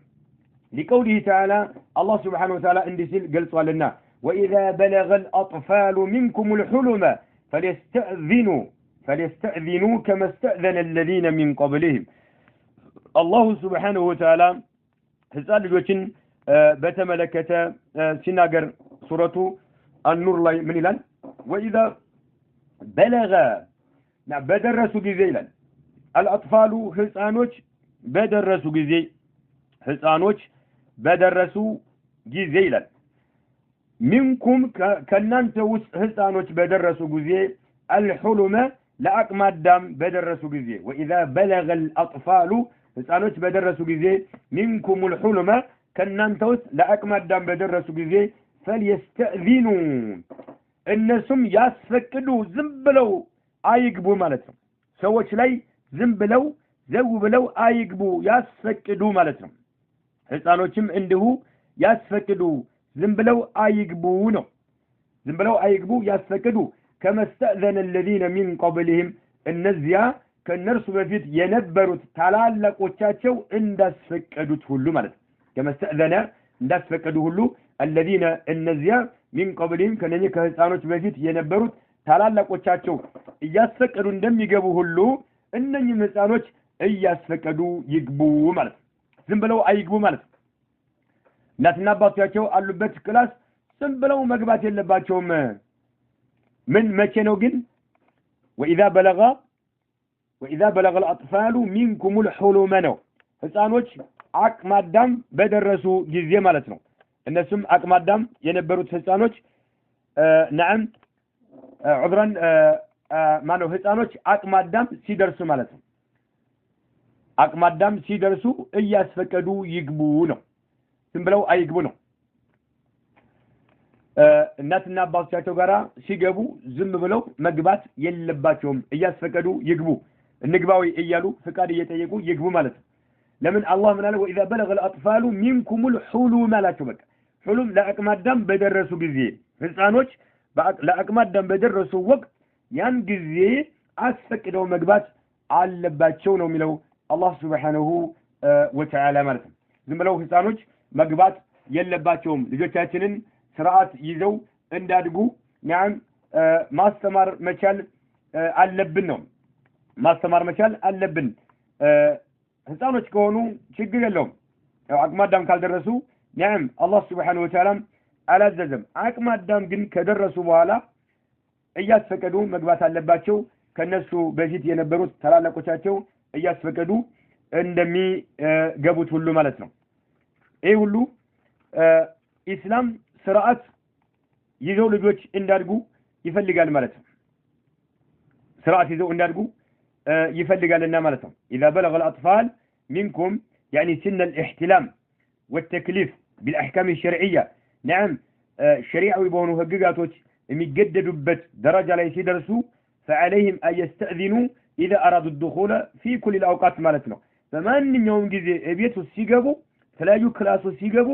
Speaker 1: لقوله تعالى الله سبحانه وتعالى እንዲል ገልጿልና واذا بلغ الاطفال منكم الحلم فليستأذنوا كما استأذن الذين من قبلهم الله سبحانه وتعالى ህፃን ልጆችን በተመለከተ ሲናገር ሱረቱ النور ላይ ምን ይላል واذا بلغ بدرسو جزي لن الأطفال حسانوش بدرسو جزي حسانوش بدرسو جزي لن منكم كنانتو حسانوش بدرسو جزي الحلم لأقم الدم بدرسو جزي وإذا بلغ الأطفال حسانوش بدرسو جزي منكم الحلم كنانتو لأقم الدم بدرسو جزي فليستأذنوا النسم ياسفكدوا زنبلو አይግቡ ማለት ነው ሰዎች ላይ ዝም ብለው ዘው ብለው አይግቡ ያስፈቅዱ ማለት ነው ህፃኖችም እንዲሁ ያስፈቅዱ ዝም ብለው አይግቡ ነው ዝም ብለው አይግቡ ያስፈቅዱ ከመስተእዘነ الذين من قبلهم እነዚያ ከነርሱ በፊት የነበሩት ታላላቆቻቸው እንዳስፈቀዱት ሁሉ ማለት ነው ከመስተእዘነ እንዳስፈቀዱ ሁሉ الذين እነዚያ من قبلهم ከነኚህ ከህፃኖች በፊት የነበሩት ታላላቆቻቸው እያስፈቀዱ እንደሚገቡ ሁሉ እነኚህ ህፃኖች እያስፈቀዱ ይግቡ ማለት ነው ዝም ብለው አይግቡ ማለት ነው እናትና አባቶቻቸው አሉበት ክላስ ዝም ብለው መግባት የለባቸውም ምን መቼ ነው ግን وإذا بلغ الأطفال منكم الحلم ነው ህፃኖች አቅመ አዳም በደረሱ ጊዜ ማለት ነው እነሱም አቅመ አዳም የነበሩት ህፃኖች ነዓም عذرا ما نو ህፃኖች አቅመ አዳም ሲደርሱ ማለት ነው አቅመ አዳም ሲደርሱ እያስፈቀዱ ይግቡ ነው ዝም ብለው አይግቡ ነው እናትና አባቶቻቸው ጋራ ሲገቡ ዝም ብለው መግባት የለባቸውም እያስፈቀዱ ይግቡ እንግባው እያሉ ፍቃድ እየጠየቁ ይግቡ ማለት ነው ለምን አላህ ምን አለ وإذا بلغ الأطفال منكم الحلم አላቸው በቃ ሁሉም ለአቅመ አዳም በደረሱ ጊዜ ህፃኖች ለአቅመ አዳም በደረሱ ወቅት ያን ጊዜ አስፈቅደው መግባት አለባቸው ነው የሚለው አላህ Subhanahu Wa Ta'ala ማለት ነው ዝም ብለው ህፃኖች መግባት የለባቸውም ልጆቻችንን ስርዓት ይዘው እንዳድጉ ያን ማስተማር መቻል አለብን ነው ማስተማር መቻል አለብን ህፃኖች ከሆኑ ችግር የለውም አቅመ አዳም ካልደረሱ ያን አላህ Subhanahu Wa Ta'ala አላዘዘም አቅመ አዳም ግን ከደረሱ በኋላ እያስፈቀዱ መግባት አለባቸው ከነሱ በፊት የነበሩት ታላላቆቻቸው እያስፈቀዱ እንደሚገቡት ሁሉ ማለት ነው ይሄ ሁሉ ኢስላም ስርዓት ይዘው ልጆች እንዳድጉ ይፈልጋል ማለት ነው ስርዓት ይዘው እንዳድጉ ይፈልጋልና ማለት ነው اذا بلغ الاطفال منكم يعني سن الاحتلام والتكليف بالاحكام الشرعيه نعم شريعه يبونوا هججاتوች የሚገደዱበት ደረጃ ላይ ሲደርሱ فعليهم ان يستأذنوا اذا ارادوا الدخول في كل الاوقات ማለት ነው በማንኛውም ጊዜ እቤት ውስጥ ሲገቡ ተለያዩ ክላሶች ሲገቡ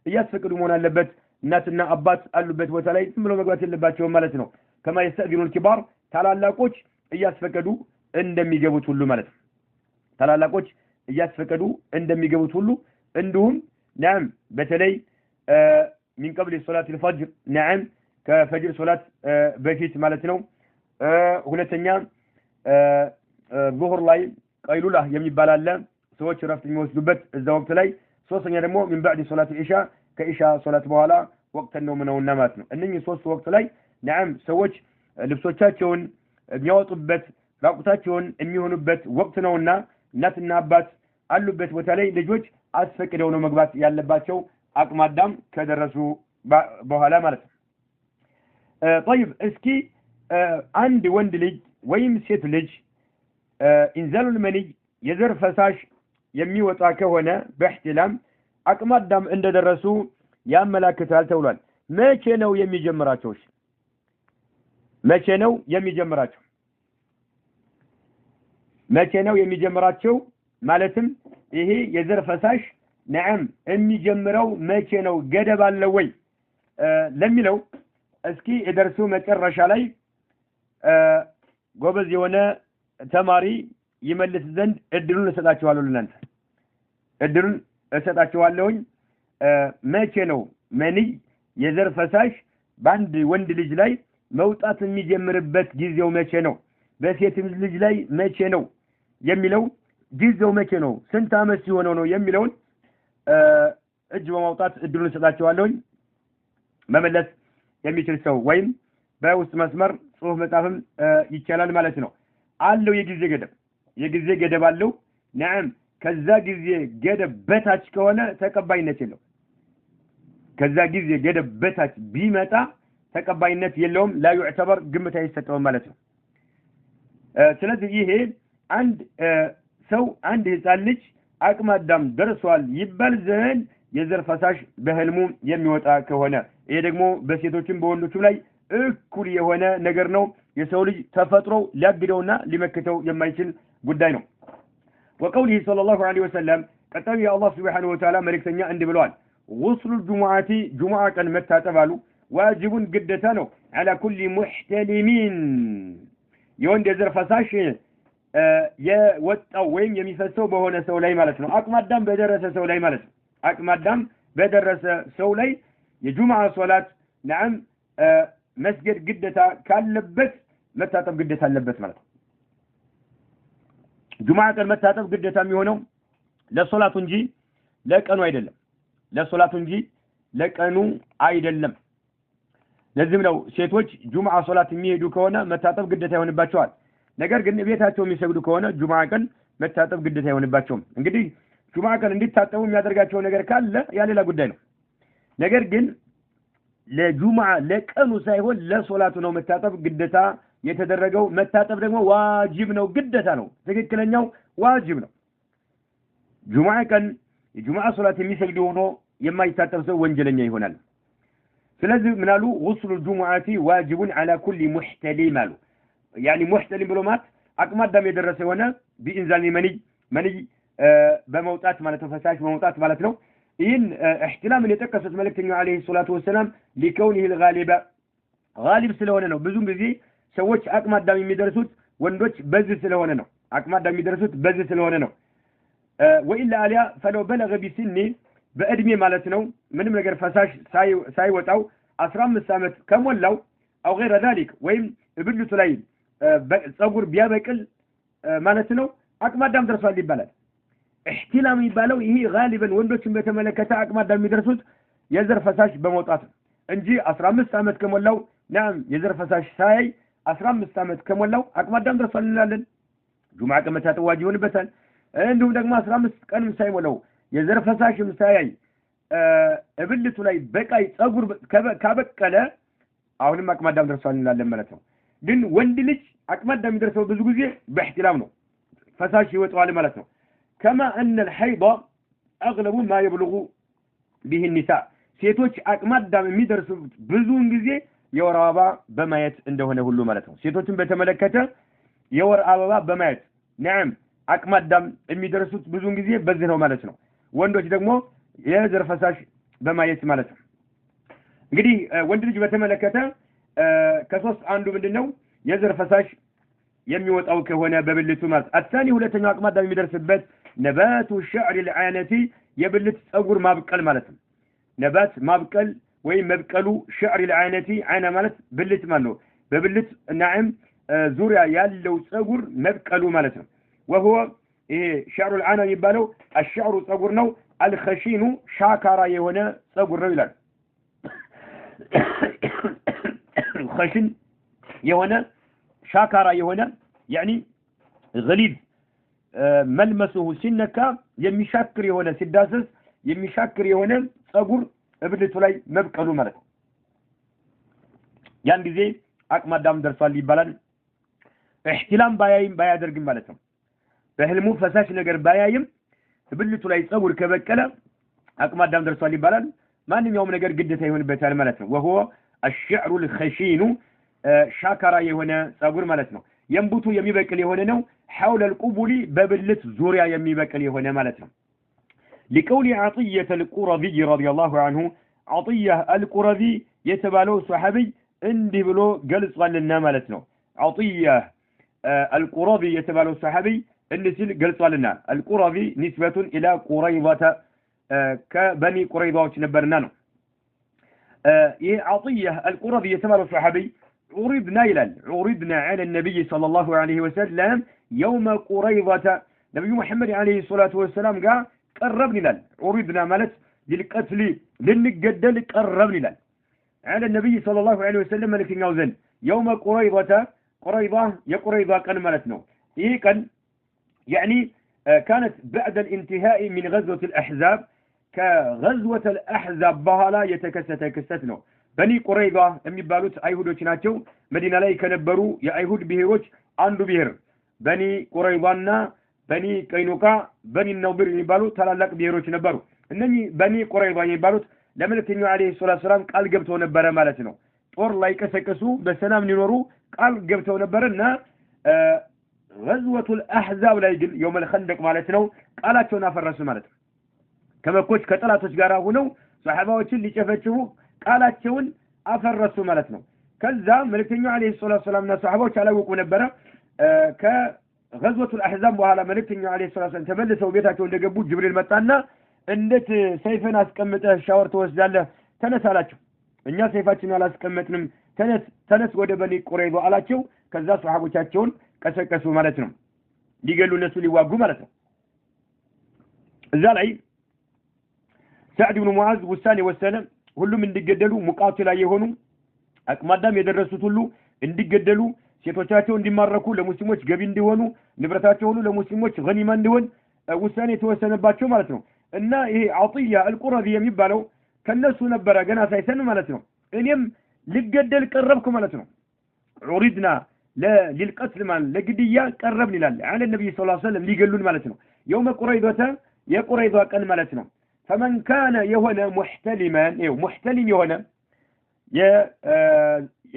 Speaker 1: እያስፈቀዱ መሆን አለበት እናትና አባት አሉበት ቦታ ላይ ዝም ብሎ መግባት የለባቸው ማለት ነው كما يستأذن الكبار ታላላቆች እያስፈቀዱ እንደሚገቡት ሁሉ ማለት ነው ታላላቆች እያስፈቀዱ እንደሚገቡት ሁሉ እንዲሁም نعم በተለይ من قبل صلاة الفجر نعم كفجر صلاة بفيت مالتنا ሁለተኛ ظهر ላይ ቀይሉላ የሚባል አለ ሰዎች ረፍት የሚወስዱበት እዛ ወቅት ላይ ሶስተኛ ደግሞ من بعد صلاة العشاء ከኢሻ ሶላት በኋላ ወቅት ነውና ማለት ነው እነኚህ ሶስት ወቅት ላይ نعم ሰዎች ልብሶቻቸውን የሚያወጡበት ራቁታቸውን የሚሆኑበት ወቅት ነውና እናትና አባት አሉበት ቦታ ላይ ልጆች አስፈቅደው ነው መግባት ያለባቸው አቅመ አዳም ከደረሱ በኋላ ማለት ነው طيب እስኪ አንድ ወንድ ልጅ ወይም ሴት ልጅ ኢንዛሉ المني የዘር ፈሳሽ የሚወጣ ከሆነ በእህትላም አቅመ አዳም እንደደረሱ ያመላክታል ተብሏል መቼ ነው የሚጀምራቸው መቼ ነው የሚጀምራቸው ማለትም ይሄ የዘር ፈሳሽ نعم የሚጀምረው መቼ ነው ገደብ አለው ወይ ለሚለው እስኪ እደርሱ መጨረሻ ላይ ጎበዝ የሆነ ተማሪ ይመልስ ዘንድ እድሉን እሰጣችኋለሁ ለእናንተ እድሉን እሰጣችኋለሁ መቼ ነው መኒ የዘር ፈሳሽ በአንድ ወንድ ልጅ ላይ መውጣት የሚጀምርበት ጊዜው መቼ ነው በሴት ልጅ ላይ መቼ ነው የሚለው ጊዜው መቼ ነው ስንት አመት ሲሆነው ነው የሚለውን እጅ በማውጣት እድሉን እሰጣችኋለሁ መመለስ የሚችል ሰው ወይም በውስጥ መስመር ጽሁፍ መጻፍም ይቻላል ማለት ነው አለው የጊዜ ገደብ አለው نعم ከዛ ጊዜ ገደብ በታች ከሆነ ተቀባይነት የለውም ከዛ ጊዜ ገደብ በታች ቢመጣ ተቀባይነት የለውም لا يعتبر ግምት አይሰጠውም ማለት ነው ስለዚህ ይሄ አንድ ህፃን ልጅ አቅመ አዳም ደርሷል ይባል ዘንድ የዘር ፈሳሽ በህልሙ የሚወጣ ከሆነ ይሄ ደግሞ በሴቶችም በወንዶችም ላይ እኩል የሆነ ነገር ነው የሰው ልጅ ተፈጥሮ ሊያግደውና ሊመክተው የማይችል ጉዳይ ነው وقوله صلى الله عليه وسلم قال يا الله سبحانه وتعالى ملكتኛ እንዲህ ብለዋል غسل الجمعة جمعة ቀን መታጠባሉ واجب ግዴታ ነው على كل محتلم የወንድ የዘር ፈሳሽ የወጣው ወይም የሚፈሰው በሆነ ሰው ላይ ማለት ነው አቅመ አዳም በደረሰ ሰው ላይ ማለት ነው አቅመ አዳም በደረሰ ሰው ላይ የጁምዓ ሶላት نعم መስገድ ግዴታ ካለበት መታጠብ ግዴታ አለበት ማለት ነው ጁምዓ ቀን መታጠብ ግዴታ የሚሆነው ለሶላቱ እንጂ ለቀኑ አይደለም ለሶላቱ እንጂ ለቀኑ አይደለም ለዚህም ነው ሴቶች ጁምዓ ሶላት የሚሄዱ ከሆነ መታጠብ ግዴታ ይሆንባቸዋል ነገር ግን ቤታቸው የሚሰግዱ ከሆነ ጁምዓ ቀን መታጠብ ግዴታ ይሆንባቸውም እንግዲህ ጁምዓ ቀን እንዲታጠቡ የሚያደርጋቸው ነገር ካለ ያ ሌላ ጉዳይ ነው ነገር ግን ለጁምዓ ለቀኑ ሳይሆን ለሶላቱ ነው መታጠብ ግዴታ የተደረገው መታጠብ ደግሞ ዋጅብ ነው ግዴታ ነው ትክክለኛው ዋጅብ ነው ጁምዓ ቀን የጁምዓ ሶላት የሚሰግዱ ሆኖ የማይታጠብ ሰው ወንጀለኛ ይሆናል ስለዚህ ምናሉ غسل الجمعة واجب على كل محتلم يعني محتلم ብሎ ማለት አቅመ አዳም የደረሰ ሆነ بإنزال مني በመውጣት ማለት ፈሳሽ በመውጣት ማለት ነው ይህን احتلام የጠቀሱት መልእክተኛው عليه الصلاة والسلام لكونه الغالب غالب ስለሆነ ነው ብዙ ጊዜ ሰዎች አቅመ አዳም የሚደርሱት ወንዶች በዚህ ስለሆነ ነው አቅመ አዳም የሚደርሱት በዚህ ስለሆነ ነው وإلا عليا فلو بلغ بسن በእድሜ ማለት ነው ምንም ነገር ፈሳሽ ሳይወጣው 15 ዓመት ከሞላው او غير ذلك ወይም ብልቱ ላይ ጸጉር ቢያበቅል ማለት ነው አቅመ አዳም ደርሷል ይባላል احتلام ይባለው ይሄ غالبا ወንዶችን በተመለከተ አቅመ አዳም የሚደርሱት የዘር ፈሳሽ በመውጣት እንጂ 15 ዓመት ከሞላው نعم የዘር ፈሳሽ ሳይ 15 ዓመት ከሞላው አቅመ አዳም ደርሷል እንላለን ጁምዓ ቀን መታጠብ ዋጅብ ይሆንበታል እንዲሁም ደግሞ 15 ቀንም ሳይሞላው የዘር ፈሳሽም ሳይ ብልቱ ላይ በቃይ ጸጉር ካበቀለ አሁንም አቅመ አዳም ደርሷል እንላለን ማለት ነው ግን ወንድ ልጅ አቅመ አዳም የሚደርሰው ብዙ ጊዜ በእህትላም ነው ፈሳሽ ይወጣዋል ማለት ነው كما ان الحيض اغلب ما يبلغ به النساء ሴቶች አቅመ አዳም የሚደርሱት ብዙውን ጊዜ የወር አበባ በማየት እንደሆነ ሁሉ ማለት ነው ሴቶችን በተመለከተ የወር አበባ በማየት نعم አቅመ አዳም የሚደርሱት ብዙውን ጊዜ በዚህ ነው ማለት ነው ወንዶች ደግሞ የዘር ፈሳሽ በማየት ማለት ነው እንግዲህ ወንድ ልጅ በተመለከተ ከሶስት አንዱ ምንድነው የዘር ፈሳሽ የሚወጣው ከሆነ በብልቱ ማለት አጣኒ ሁለተኛው አቅመ አዳም የሚደርስበት ነባቱ الشعر العانتي የብልት ጸጉር ማብቀል ማለት ነው ነባት ማብቀል ወይ መብቀሉ شعر العانتي عانى ማለት ብልት ማለት ነው በብልት نعم ዙሪያ ያለው ጸጉር መብቀሉ ማለት ነው وهو ይሄ شعر العانة የሚባለው الشعر ጸጉር ነው الخشين ሻካራ የሆነ ጸጉር ነው ይላል خشن የሆነ ሻካራ የሆነ يعني غليظ መልመሱሁ ሲነካ የሚሻክር የሆነ ሲዳሰስ የሚሻክር የሆነ ጸጉር እብልቱ ላይ መብቀሉ ማለት ነው ያን ጊዜ አቅመ አዳም ደርሷል ይባላል احتلام ባያደርግም ማለት ነው በህልሙ ፈሳሽ ነገር ባያይም እብልቱ ላይ ጸጉር ከበቀለ አቅመ አዳም ደርሷል ይባላል ማንኛውም ነገር ግዴታ ይሆንበታል ማለት ነው وهو الشعر الخشين ሻካራ የሆነ ጸጉር ማለት ነው የንቡቱ የሚበቅል የሆነ ነው حول القبول በብልት ዙሪያ የሚበቅል የሆነ ማለት ነው لقول عطية القرظي رضي الله عنه عطية القرظي የተባለው ሱሐቢ እንዲህ ብሎ ገልጿልና ማለት ነው عطية القرظي የተባለው ሱሐቢ እንዲህ ሲል ገልጿልና القرظي نسبة إلى قريظة كبني قريظة ነበርና ነው ይሄ عطية القرظي የተባለው ሱሐቢ عرضنا على النبي صلى الله عليه وسلم يوم قريظة نبي محمد عليه الصلاة والسلام قال قربني لال عرضنا مالت للقتل لنقدل قربني لال على النبي صلى الله عليه وسلم ملك نوزن يوم قريظة قريضة يقريضة كان مالتنا إيه كان يعني كانت بعد الانتهاء من غزوة الأحزاب كغزوة الأحزاب بهلا يتكستنا بني قريضة የሚባሉት አይሁዶች ናቸው መዲና ላይ ከነበሩ የአይሁድ ብሔሮች አንዱ ብሔር በኒ ቁረይዛና በኒ ቀይኑቃ በኒ ነውብር የሚባሉ ታላላቅ ብሔሮች ነበሩ እነኚህ በኒ ቁረይዛ የሚባሉት ለመልእክተኛው አለይሂ ሰላቱ ሰላም ቃል ገብተው ነበር ማለት ነው ጦር ላይ ቀሰቀሱ በሰላም ሊኖሩ ቃል ገብተው ነበርና غزوة الأحزاب ላይ ግን يوم الخندق ማለት ነው ቃላቸውን አፈረሱ ማለት ነው ከመኮች ከጠላቶች ጋር ሆነው ሱሐባዎችን ሊጨፈጭፉ ቃላቸውን አፈረሱ ማለት ነው ከዛ መልእክተኛው አለይሂ ሰላቱ ሰላምና ሱሐባዎች አላወቁ ነበር ከغزوة الأحزاب በኋላ መልእክተኛው አለይሂ ሰላቱ ሰላም ተመልሰው ቤታቸው እንደገቡ ጅብሪል መጣና እንዴት ሰይፍን አስቀምጠህ ሻወር ትወስዳለህ ተነሳላችሁ እኛ ሰይፋችን አላስቀመጥንም ተነስ ወደ በኒ ቁረይዛ አላቸው ከዛ ሱሐቦቻቸውን ቀሰቀሱ ማለት ነው ሊገሉ እነሱ ሊዋጉ ማለት ነው እዛ ላይ ሰዕድ ብን ሙዓዝ ውሳኔ ወሰነ ሁሉም እንዲገደሉ ሙቃቲላ የሆኑ አቅማዳም የደረሱት ሁሉ እንዲገደሉ ሴቶቻቸው እንዲማረኩ ለሙስሊሞች ገቢ እንዲሆኑ ንብረታቸው ሁሉ ለሙስሊሞች ገኒማ እንዲሆን ውሳኔ ተወሰነባቸው ማለት ነው እና ይሄ አጥያ አልቁረዚ የሚባለው ከነሱ ነበረ ገና ሳይሰን ማለት ነው እኔም ልገደል ቀረብኩ ማለት ነው ዑሪድና للقتل مان لقدية قربن لله على النبي صلى الله عليه وسلم ليقلون مالتنا يوم قريضة يقريضة كان مالتنا فمن كان يهنا محتلما محتلم يهنا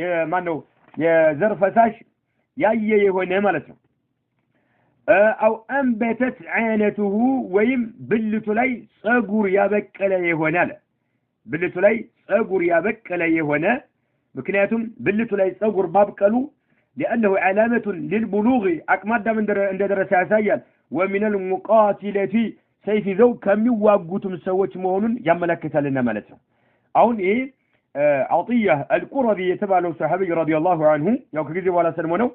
Speaker 1: يا مانو يا زرفتاش يهنا مالتنا أو أنبتت عانته ويم بلتلي صقر يابك لا يهنا لا بلتلي صقر يابك لا يهنا مكنياتهم بلتلي صقر بابكلو لأنه علامة للبلوغ أكمد من درس عسايا ومن المقاتلة سيف ذو كم يواقوتم سوت مهون يملك لنا ملته أون إيه عطية القرظي يتبع له صحابي رضي الله عنه يوك كذي ولا سلمونه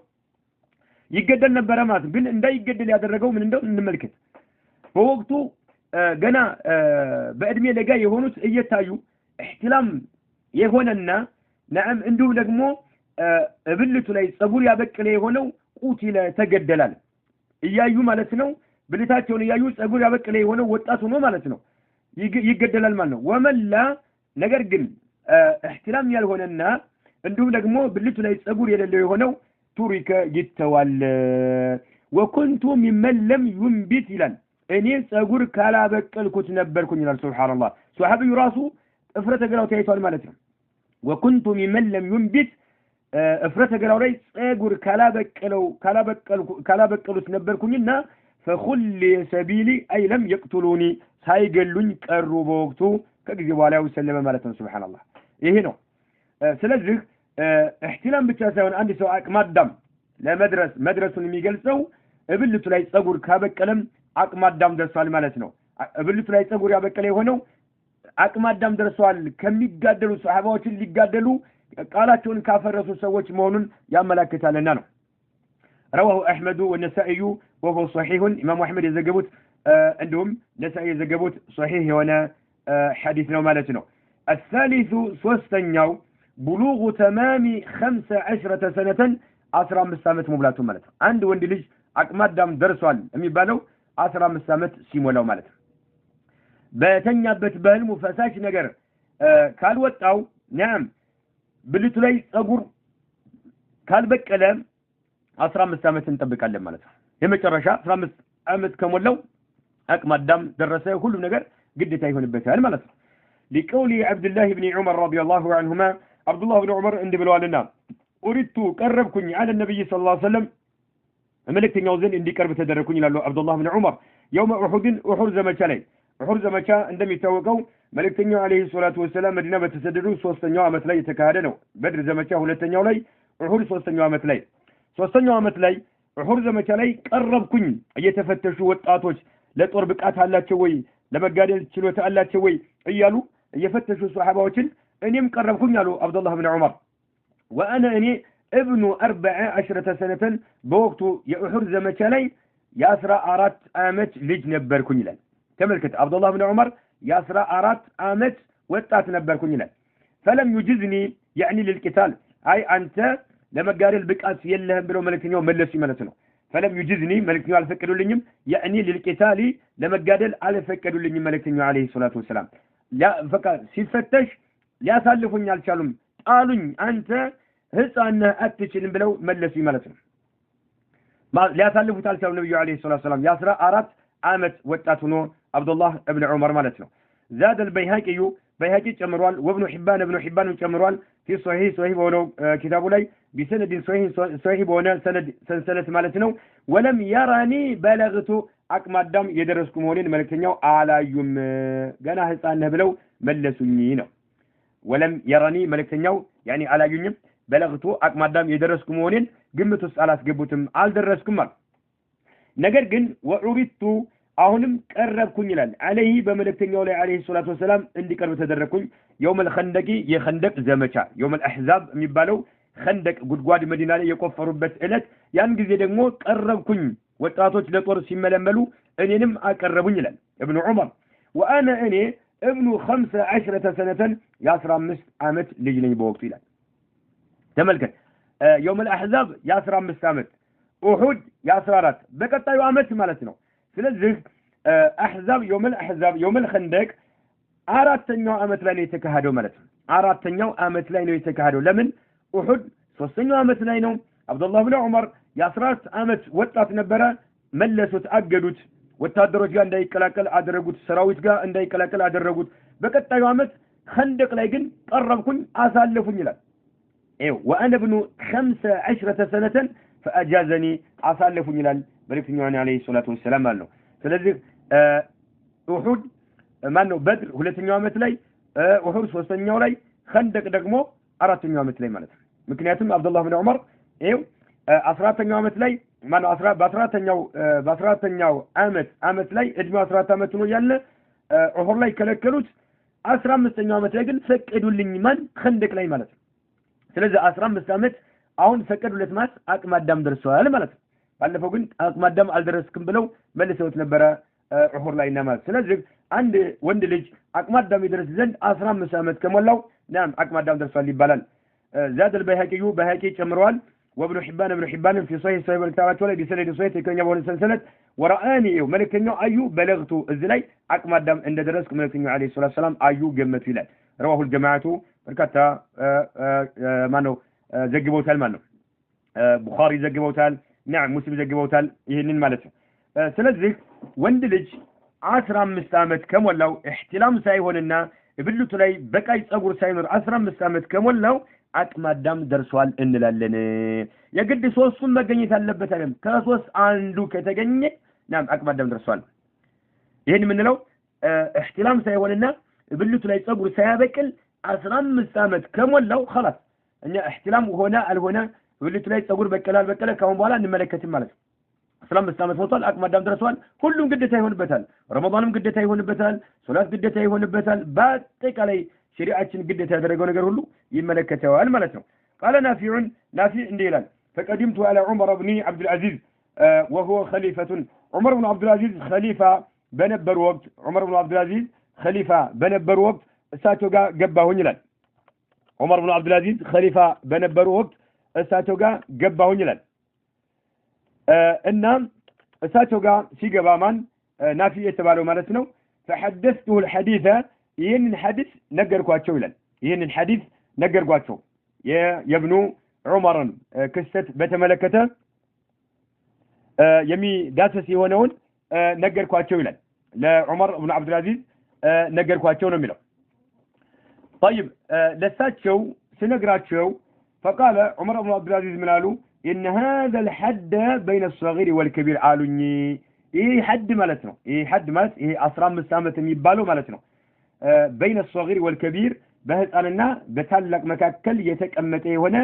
Speaker 1: يقدل نبرمات بين إن دا يقدل هذا الرجو من عنده من الملكة فوقته جنا بأدمية لقى يهونس يتايو احتلام يهوننا نعم عنده لقمو ብልቱ ላይ ጸጉር ያበቀለ የሆነው ቁቲለ ተገደላል እያዩ ማለት ነው ብልታቸውን እያዩ ጸጉር ያበቀለ የሆነው ወጣት ሆኖ ማለት ነው ይገደላል ማለት ነው ወመላ ነገር ግን احتلام ያልሆነና እንዲሁም ደግሞ ብልቱ ላይ ጸጉር የሌለው የሆነው ቱሪከ ይተዋል ወኩንቱ ممن لم ينبت ይላል እኔ ጸጉር ካላበቀልኩት ነበርኩኝ ይላል ሱብሃንአላህ ሱሐቢዩ ራሱ እፍረተ ገላው ታይቷል ማለት ነው وكنت ممن لم ينبت እፍረተ ገላው ላይ ጸጉር ካላበቀሉት ነበርኩኝና فخل سبيلي اي لم يقتلوني ሳይገሉኝ ቀሩ በወቅቱ ከጊዜ በኋላ ወሰለመ ማለት ነው ሱብሃንአላህ ይሄ ነው ስለዚህ احتلام ብቻ ሳይሆን አንድ ሰው አቅማዳም መድረሱን የሚገልጸው እብልቱ ላይ ጸጉር ካበቀለም አቅማዳም ደርሷል ማለት ነው እብልቱ ላይ ጸጉር ያበቀለ የሆነው አቅማዳም ደርሷል ከሚጋደሉ ሱሐባዎችን ሊጋደሉ قالاتون كافرسو سوچ مهونن يملكتالنا ነው رواه احمد والنسائي وهو صحيح امام احمد يزغبوت عندهم نسائي يزغبوت صحيح هنا حديث ነው ማለት ነው الثالث ሶስተኛው بلوغ تمام 15 سنه 15 ዓመት ሙላቱ ማለት ነው አንድ ወንድ ልጅ አቅማዳም ደርሷል የሚባለው 15 ዓመት ሲሞላው ማለት ነው በተኛበት በህልሙ ፈሳሽ ነገር ካልወጣው نعم ብልቱ ላይ ጸጉር ካልበቀለ 15 ዓመት እንጠብቃለን ማለት ነው የመጨረሻ 15 ዓመት ከሞላው አቅማዳም ደረሰ ሁሉ ነገር ግዴታ ይሆንበታል ማለት ነው لقول عبد الله بن عمر رضي الله عنهما عبد الله بن عمر እንደ ብለዋልና ኡሪቱ ቀረብኩኝ على النبي صلى الله عليه وسلم መልእክተኛው ዘንድ እንዲቀርብ ተደረኩኝ ይላል عبد الله بن عمر يوم احد ዘመቻ ላይ احد ዘመቻ እንደሚታወቀው መልእክተኛው አለይሂ ሰላቱ ወሰለም መዲና በተሰደዱ 3ኛው ዓመት ላይ የተካሄደ ነው በድር ዘመቻ 2ኛው ላይ ኡሁድ 3ኛው ዓመት ላይ 3ኛው ዓመት ላይ ኡሁድ ዘመቻ ላይ ቀረብኩኝ እየተፈተሹ ወጣቶች ለጦር ብቃት አላቸው ወይ ለመጋደል ችሎታ አላቸው ወይ እያሉ እየፈተሹ ሱሐባዎችን እኔም ቀረብኩኝ አሉ አብዱላህ ኢብኑ ዑመር وانا اني ابن 14 سنه በወቅቱ የኡሁድ ዘመቻ ላይ የ14 ዓመት ልጅ ነበርኩኝ ይላል ተመልከት አብዱላህ ኢብኑ ዑመር የ14 ዓመት ወጣት ነበርኩኝ ይላል فلم يجزني يعني للقتال اي انت ለመጋደል ብቃት የለህም ብለው መልእክተኛው መለሱ ማለት ነው فلم يجزني መልእክተኛው አልፈቀዱልኝም يعني للقتال ለመጋደል አልፈቀዱልኝም መልእክተኛው عليه الصلاه والسلام لا فقط ሲፈተሽ ሊያሳልፉኝ አልቻሉም ጣሉኝ አንተ ህፃን አትችልም ብለው መለሱ ማለት ነው ሊያሳልፉት አልቻሉም ነብዩ عليه الصلاه والسلام ያስራ 4 ዓመት ወጣት ሆኖ አብዱላህ ኢብኑ ዑመር ማለት ነው زاد البيهقي ጨምሯል وابن حبان ጨምሯል في صحيح በሆነው ኪታቡ ላይ بسند صحيح በሆነ ሰንሰለት ማለት ነው ولم يراني بلغت አቅማዳም የደረስኩ መሆኔን መልእክተኛው አላዩም ገና ህፃን ነህ ብለው መለሱኝ ነው ولم يراني መልእክተኛው يعني አላዩኝም بلغت አቅማዳም የደረስኩ መሆኔን ግምት ውስጥ አላስገቡትም አልደረስኩም ማለት ነገር ግን ወዑሪቱ አሁንም ቀረብኩኝ ይላል عليه በመልእክተኛው ላይ عليه الصلاه والسلام እንዲቀርብ ተደረኩኝ يوم الخندق የخندق ዘመቻ يوم الاحزاب የሚባለው خندق ጉድጓድ መዲና ላይ የቆፈሩበት እለት ያን ጊዜ ደግሞ ቀረብኩኝ ወጣቶች ለጦር ሲመለመሉ እኔንም አቀረቡኝ ይላል ابن عمر وانا እኔ ابن 15 سنه የ15 ዓመት ልጅ ነኝ በወቅቱ ይላል ተመልከት يوم الاحزاب የ15 ዓመት احد የ14 በቀጣዩ ዓመት ማለት ነው ስለዚህ አህዛብ يوم الخندق አራተኛው ዓመት ላይ ነው የተካሄደው ማለት ነው አራተኛው ዓመት ላይ ነው የተካሄደው ለምን ኡሁድ ሶስተኛው ዓመት ላይ ነው አብዱላህ ኢብኑ ዑመር የ14 ዓመት ወጣት ነበረ መለሱት አገዱት ወታደሮች ጋር እንዳይቀላቀል አደረጉት ሰራዊት ጋር እንዳይቀላቀል አደረጉት በቀጣዩ ዓመት خندق ላይ ግን ቀረብኩኝ አሳለፉኝ ይላል وانا ابن 15 سنه فاجازني አሳለፉኝ ይላል መልእክተኛው عليه الصلاه والسلام አለው ስለዚህ ኡሁድ ማነው በድር ሁለተኛው ዓመት ላይ ኡሁድ ሶስተኛው ላይ خندق ደግሞ አራተኛው ዓመት ላይ ማለት ነው ምክንያቱም አብዱላህ ኢብኑ ዑመር 14ኛው ዓመት ላይ ማነው 14ኛው ዓመት ላይ እድሜው 14 ዓመት ነው ያለ ኡሁድ ላይ ከለከሉት 15ኛው ዓመት ላይ ግን ፈቀዱልኝ ማን خندق ላይ ማለት ነው ስለዚህ 15 ዓመት አሁን ፈቀዱለት ማለት አቅማዳም ደርሷል ማለት ነው ባለፈው ግን አቅማዳም አልደረስክም ብለው መልሰውት ነበረ ኡሁድ ላይ ማለት ስለዚህ አንድ ወንድ ልጅ አቅማዳም ይደርስ ዘንድ 15 ዓመት ከሞላው ናም አቅማዳም ደርሷል ይባላል زاد البيهقي ጨምሯል وابن حبان في صحيح بالكتابات ولا بسند صحيح كان يبون سلسله وراني ملكنيو ايو بلغت اذ ላይ አቅማዳም እንደደረስኩ መልእክተኛው عليه الصلاه والسلام አዩ ገመቱ ይላል رواه الجماعه በርካታ ማነው ዘግበውታል ማለት ነው ቡኻሪ ዘግበውታል نعم ሙስሊም ዘግበውታል ይሄንን ማለት ነው ስለዚህ ወንድ ልጅ 15 ዓመት ከሞላው احتلام ሳይሆንና ብልቱ ላይ በቃይ ጸጉር ሳይኖር 15 ዓመት ከሞላው አቅማዳም ደርሷል እንላለን የግድ ሶስቱን መገኘት አለበት አይደል ከሶስት አንዱ ከተገኘ ናም አቅማዳም ደርሷል ይሄን ምንለው احتلام ሳይሆንና ብልቱ ላይ ጸጉር ሳያበቅል 15 ዓመት ከሞላው خلاص እኛ احتلام ሆነ አልሆነ ብልቱ ላይ ጸጉር በቀላል በቀለ ካሁን በኋላ እንመለከትም ማለት ነው 15 ዓመት ሞቷል አቅማዳም ደርሷል ሁሉም ግዴታ ይሆንበታል ረመዳንም ግዴታ ይሆንበታል ሶላት ግዴታ ይሆንበታል በአጠቃላይ ሸሪዓችን ግዴታ ያደረገው ነገር ሁሉ ይመለከተዋል ማለት ነው قال نافع እንደ ይላል فقدمت على عمر بن عبد العزيز وهو خليفة عمر بن عبد العزيز خليفة በነበሩ ወቅት عمر بن عبد العزيز خليفة በነበሩ ወቅት እሳቸው ጋር ገባሁኝ ይላል عمر بن عبد العزيز خليفة በነበሩ ወቅት እሳቸው ጋር ገባሁኝ ይላል እና እሳቸው ጋር ሲገባ ማን ናፊ የተባለው ማለት ነው فحدثته الحديث ይሄንን ሐዲስ ነገርኳቸው ይላል ይሄንን ሐዲስ ነገርኳቸው የኢብኑ ዑመርን ክስተት በተመለከተ የሚዳሰስ የሆነውን ነገርኳቸው ይላል ለዑመር ኢብኑ አብዱል አዚዝ ነገርኳቸው ነው የሚለው طيب ለሳቸው ስነግራቸው فقال عمر بن عبد العزيز من قالوا ان هذا الحد بين الصغير والكبير قالوني ይሄ ሐድ ማለት ነው ይሄ ሐድ ማለት ይሄ 15 ዓመት የሚባለው ማለት ነው بين الصغير والكبير በህፃንና በታላቅ መካከል የተቀመጠ የሆነ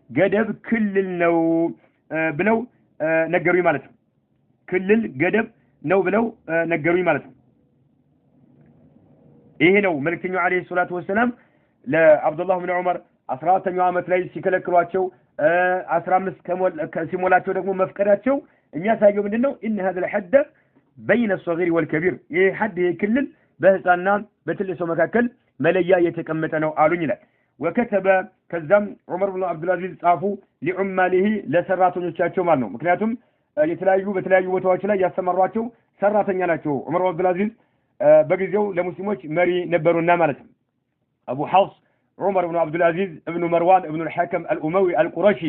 Speaker 1: ገደብ ክልል ነው ብለው ነገሩኝ ማለት ነው ክልል ገደብ ነው ብለው ነገሩኝ ማለት ነው ይሄ ነው መልእክተኛው عليه الصلاه والسلام ለአብዱላህ ኢብኑ ዑመር 14ኛው ዓመት ላይ ሲከለክሏቸው 15 ሲሞላቸው ደግሞ መፍቀዳቸው እኛ ሳይገው ምንድነው ان هذا الحد بين الصغير والكبير ይሄ ሐድ ክልል በህፃንና በትልቅ ሰው መካከል መለያ የተቀመጠ ነው አሉኝ ይላል ወከተበ ከዛም ዑመር ብን አብዱልአዚዝ ጻፉ ሊዑማሊሂ ለሰራተኞቻቸው ማለት ነው። ምክንያቱም በተለያዩ ቦታዎች ላይ ያሰማሯቸው ሰራተኛ ናቸው። ዑመር ብን አብዱልአዚዝ በጊዜው ለሙስሊሞች መሪ ነበሩና ማለት ነው። አቡ ሐፍስ ዑመር ብን አብዱልአዚዝ እብኑ መርዋን እብኑ አልሐከም አልኡመዊ አልቁረሺ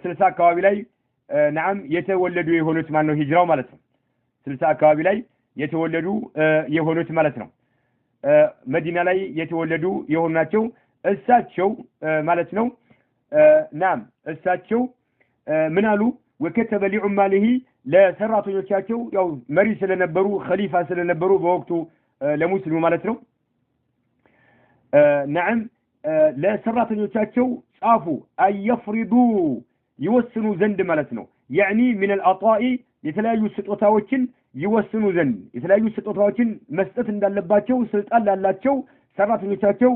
Speaker 1: 60 አካባቢ ላይ ነዓም የተወለዱ የሆኑት ማለት ነው። ሂጅራው ማለት ነው 60 አካባቢ ላይ የተወለዱ የሆኑት ማለት ነው። መዲና ላይ የተወለዱ የሆኑ ናቸው። እሳቸው ማለት ነው ናም እሳቸው ምን አሉ? ወከተበ ሊዑማሊሂ ለሰራተኞቻቸው ያው መሪ ስለነበሩ ኸሊፋ ስለነበሩ በወቅቱ ለሙስሊሙ ማለት ነው። ናም ለሰራተኞቻቸው ጻፉ አየፍሪዱ ይወስኑ ዘንድ ማለት ነው። ያኒ ሚን አልአጣኢ የተለያዩ ስጦታዎችን ይወስኑ ዘንድ የተለያዩ ስጦታዎችን መስጠት እንዳለባቸው ስልጣን ላላቸው ሰራተኞቻቸው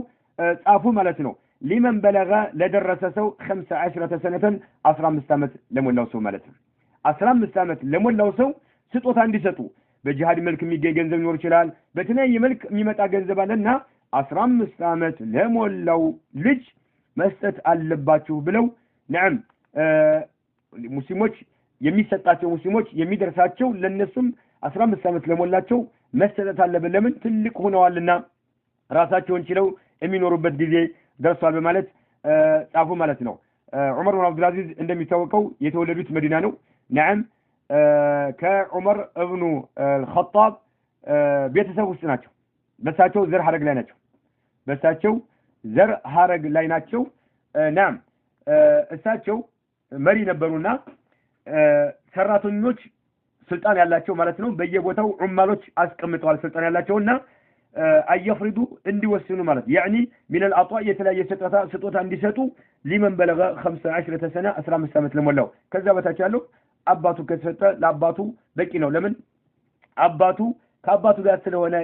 Speaker 1: ጻፉ ማለት ነው። ሊመን በለገ ለደረሰ ሰው 15 ሰነተን 15 ዓመት ለሞላው ሰው ማለት ነው። 15 ዓመት ለሞላው ሰው ስጦታ እንዲሰጡ በጂሃድ መልክ የሚገኝ ገንዘብ ሊኖር ይችላል። በተለያየ መልክ የሚመጣ ገንዘብ አለና 15 ዓመት ለሞላው ልጅ መስጠት አለባችሁ ብለው ነዓም ሙስሊሞች የሚሰጣቸው ሙስሊሞች የሚደርሳቸው ለነሱም 15 ዓመት ለሞላቸው መስጠት አለበት። ለምን ትልቅ ሆነዋልና ራሳቸውን ችለው የሚኖሩበት ጊዜ ደርሷል በማለት ጻፉ ማለት ነው። ዑመር ብን አብዱልአዚዝ እንደሚታወቀው የተወለዱት መዲና ነው። ነዓም ከዑመር እብኑ አልኸጣብ ቤተሰብ ውስጥ ናቸው። በሳቸው ዘር ሐረግ ላይ ናቸው። በሳቸው ዘር ሐረግ ላይ ናቸው። ናም እሳቸው መሪ ነበሩና ሰራተኞች ስልጣን ያላቸው ማለት ነው በየቦታው ዑማሎች አስቀምጠዋል ስልጣን ያላቸውና አየፍሪዱ እንዲወስኑ ማለት ያኒ ሚን አልአጣ የተለያየ ስጦታ እንዲሰጡ ሊመን በለገ 15 ሰነ 15 ዓመት ለሞላው ከዛ በታች ያለው አባቱ ከተሰጠ ለአባቱ በቂ ነው። ለምን አባቱ ከአባቱ ጋር ስለሆነ